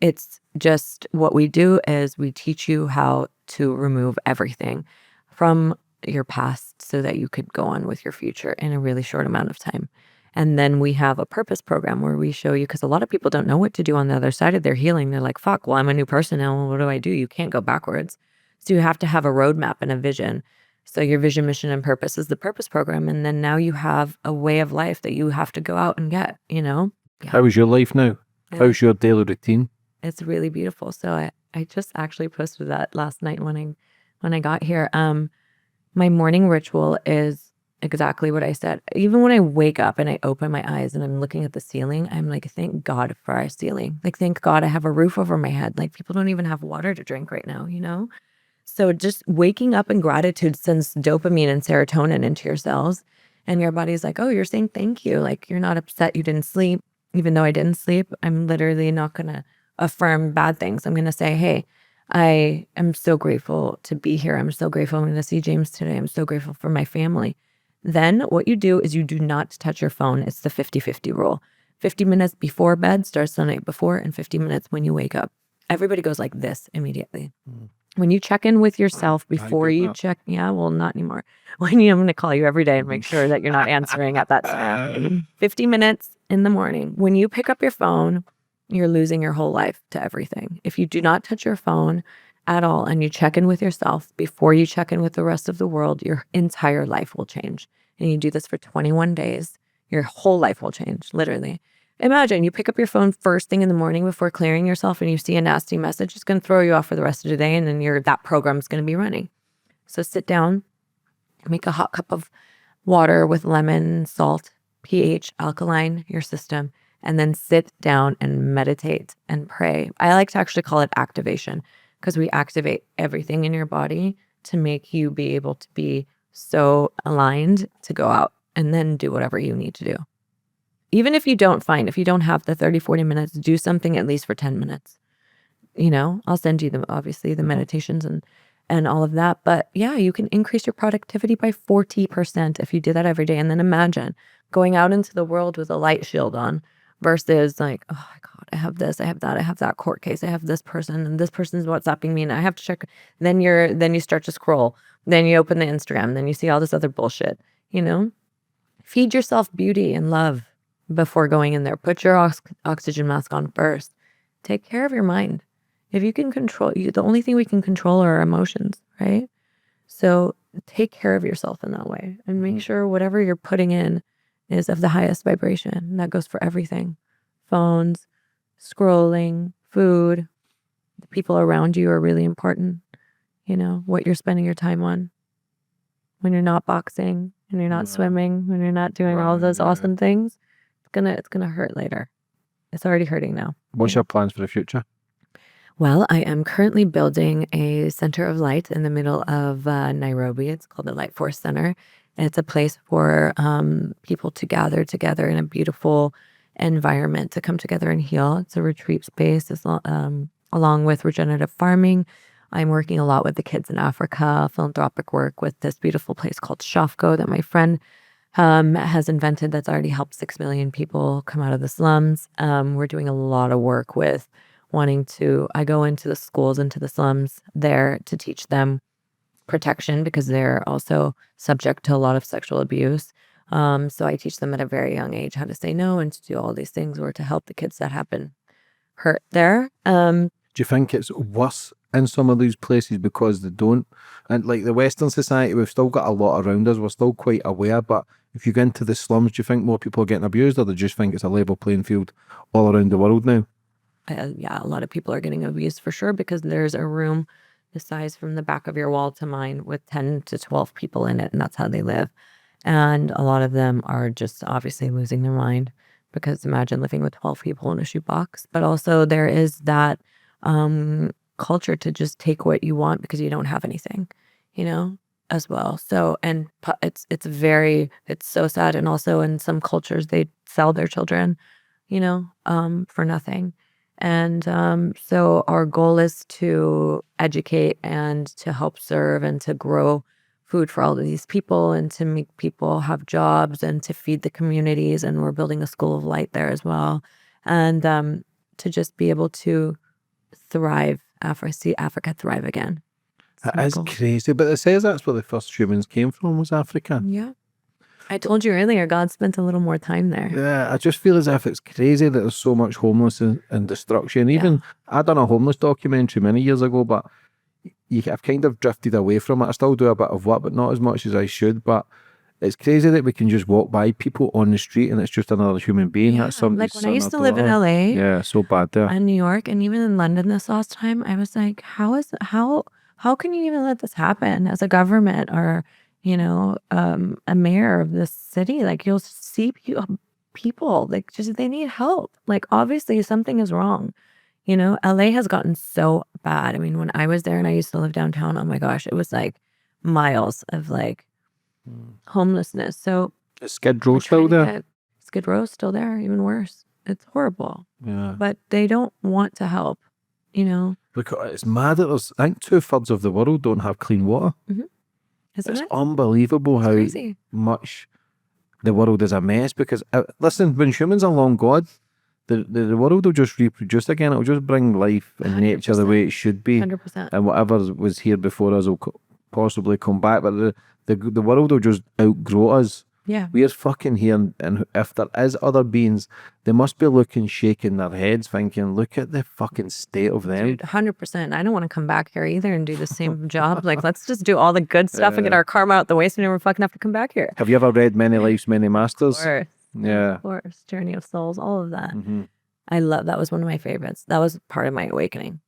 It's just what we do is we teach you how to remove everything from your past so that you could go on with your future in a really short amount of time. And then we have a purpose program where we show you, because a lot of people don't know what to do on the other side of their healing. They're like, fuck, well, I'm a new person now. What do I do? You can't go backwards. So you have to have a roadmap and a vision. So your vision, mission, and purpose is the purpose program. And then now you have a way of life that you have to go out and get, Yeah. How is your life now? Yeah. How's your daily routine? It's really beautiful. So I just actually posted that last night when I got here. My morning ritual is exactly what I said. Even when I wake up and I open my eyes and I'm looking at the ceiling, I'm like, thank God for our ceiling. Like, thank God I have a roof over my head. Like, people don't even have water to drink right now, you know? So just waking up in gratitude sends dopamine and serotonin into your cells. And your body's like, oh, you're saying thank you. Like, you're not upset you didn't sleep. Even though I didn't sleep, I'm literally not going to affirm bad things. I'm going to say, hey, I am so grateful to be here. I'm so grateful I'm going to see James today. I'm so grateful for my family. Then what you do is you do not touch your phone. It's the 50-50 rule. 50 minutes before bed starts the night before, and 50 minutes when you wake up. Everybody goes like this immediately. When you check in with yourself before you check, well, not anymore. I'm going to call you every day and make sure that you're not answering at that time. 50 minutes in the morning. When you pick up your phone, you're losing your whole life to everything. If you do not touch your phone at all and you check in with yourself before you check in with the rest of the world, your entire life will change. And you do this for 21 days, your whole life will change, literally. Imagine you pick up your phone first thing in the morning before clearing yourself and you see a nasty message. It's going to throw you off for the rest of the day, and then that program's going to be running. So sit down, make a hot cup of water with lemon, salt, pH, alkaline your system, and then sit down and meditate and pray. I like to actually call it activation because we activate everything in your body to make you be able to be so aligned to go out and then do whatever you need to do. Even if you don't have the 30, 40 minutes, do something at least for 10 minutes. I'll send you obviously the meditations and all of that. But yeah, you can increase your productivity by 40% if you do that every day. And then imagine going out into the world with a light shield on versus like, oh my God, I have this, I have that, I have that court case, I have this person, and this person's WhatsApping me, and I have to check. Then you start to scroll. Then you open the Instagram. Then you see all this other bullshit. Feed yourself beauty and love before going in there. Put your oxygen mask on first. Take care of your mind. If you can control, the only thing we can control are our emotions, right? So take care of yourself in that way and make sure whatever you're putting in is of the highest vibration. And that goes for everything. Phones, scrolling, food, the people around you are really important. What you're spending your time on. When you're not boxing, when you're not swimming, when you're not doing all of those awesome things, it's gonna hurt later. It's already hurting now. What's your plans for the future? Well, I am currently building a center of light in the middle of Nairobi. It's called the Light Force Center. It's a place for people to gather together in a beautiful environment to come together and heal. It's a retreat space. It's along with regenerative farming. I'm working a lot with the kids in Africa, philanthropic work with this beautiful place called Shafco that my friend has invented that's already helped 6 million people come out of the slums. We're doing a lot of work with I go into the schools, into the slums there to teach them protection because they're also subject to a lot of sexual abuse. So I teach them at a very young age how to say no and to do all these things or to help the kids that have been hurt there. Do you think it's worse in some of these places because they don't? And like the Western society, we've still got a lot around us. We're still quite aware. But if you go into the slums, do you think more people are getting abused, or do you just think it's a level playing field all around the world now? Yeah, a lot of people are getting abused for sure because there's a room the size from the back of your wall to mine with 10 to 12 people in it, and that's how they live. And a lot of them are just obviously losing their mind because imagine living with 12 people in a shoebox. But also there is that culture to just take what you want because you don't have anything, as well. So, and it's so sad. And also in some cultures, they sell their children, for nothing. And so our goal is to educate and to help serve and to grow food for all of these people and to make people have jobs and to feed the communities. And we're building a school of light there as well. And to just be able to thrive, see Africa thrive again. That is crazy. But it says that's where the first humans came from, was Africa. Yeah. I told you earlier, God spent a little more time there. Yeah, I just feel as if it's crazy that there's so much homelessness and destruction. Even I done a homeless documentary many years ago, but I've kind of drifted away from it. I still do a bit of work, but not as much as I should. But it's crazy that we can just walk by people on the street and it's just another human being. Yeah, That's somebody's like when I used to live in LA, yeah, so bad there. And New York, and even in London this last time, I was like, how can you even let this happen as a government or you know, a mayor of this city. Like you'll see people like just they need help. Like obviously something is wrong. You know, LA has gotten so bad. I mean, when I was there and I used to live downtown, oh my gosh, it was like miles of like homelessness. So Is Skid Row we're still trying to there? get Skid Row's still there, even worse. It's horrible. Yeah. But they don't want to help, you know. Look, it's mad that there's, I think 2/3 of the world don't have clean water. Isn't It's it? unbelievable It's how crazy. much the world is a mess because, listen, when humans are long gone, the world will just reproduce again. It'll just bring life and nature the way it should be. 100%. And whatever was here before us will possibly come back. But the world will just outgrow us. Yeah. We're fucking here, and if there is other beings, they must be looking, shaking their heads, thinking, "Look at the fucking state of them." Dude, 100%. I don't want to come back here either and do the same job. Like, let's just do all the good stuff and get our karma out the way so we never fucking have to come back here. Have you ever read Many Lives, Many Masters? Of course. Yeah. Of course. Journey of Souls, all of that. Mhm. I love that. Was one of my favorites. That was part of my awakening.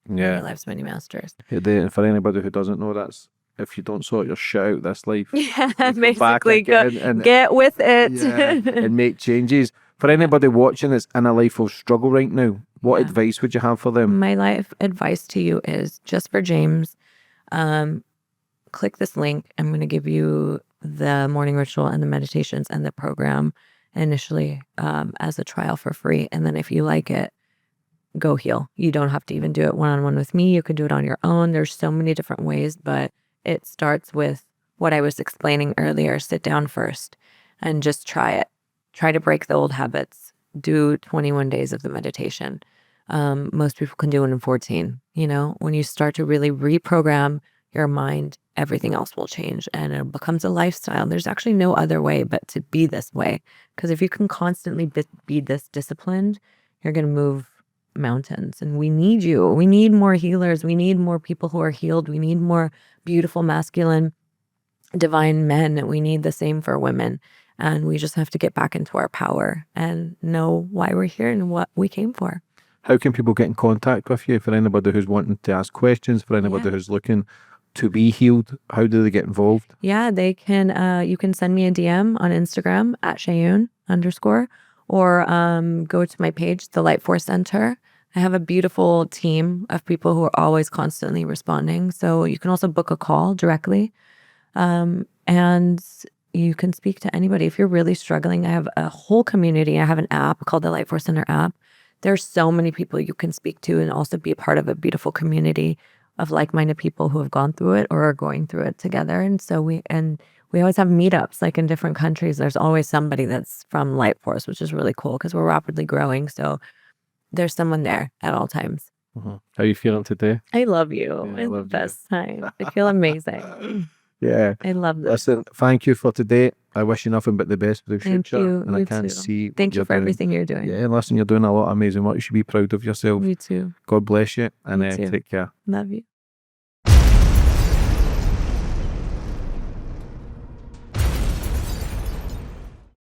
Yeah. Many Lives, Many Masters. For anybody who doesn't know, that's if you don't sort your shit out this life, Yeah, you go back basically, and get with it. yeah, and make changes. For anybody watching that's in a life of struggle right now, what Yeah. advice would you have for them? My life advice to you is just for James, click this link. I'm going to give you the morning ritual and the meditations and the program initially as a trial for free. And then if you like it, go heal. You don't have to even do it one-on-one with me. You can do it on your own. There's so many different ways, but it starts with what I was explaining earlier. Sit down first and just try it. Try to break the old habits. Do 21 days of the meditation. Most people can do it in 14. You know, when you start to really reprogram your mind, everything else will change and it becomes a lifestyle. There's actually no other way but to be this way. Because if you can constantly be this disciplined, you're going to move mountains. And we need you. We need more healers. We need more people who are healed. We need more beautiful, masculine, divine men. We need the same for women. And we just have to get back into our power and know why we're here and what we came for. How can people get in contact with you? For anybody who's wanting to ask questions, for anybody Yeah. who's looking to be healed, how do they get involved? Yeah, they can, you can send me a DM on Instagram at @Shayoun_, or go to my page, the Light Force Center. I have a beautiful team of people who are always constantly responding. So you can also book a call directly. And you can speak to anybody. If you're really struggling, I have a whole community. I have an app called the Light Force Center app. There's so many people you can speak to and also be a part of a beautiful community of like-minded people who have gone through it or are going through it together. And so we always have meetups, like in different countries. There's always somebody that's from Light Force, which is really cool because we're rapidly growing. So there's someone there at all times. How are you feeling today? I love you. Yeah, I It's the love you. best time. I feel amazing. Yeah. I love this. Listen, thank you for today. I wish you nothing but the best for the Thank future. you. And I You can't too. see what Thank you you're for doing. everything you're doing. Yeah, listen, you're doing a lot of amazing work. You should be proud of yourself. You too. God bless you and You too. take care. Love you.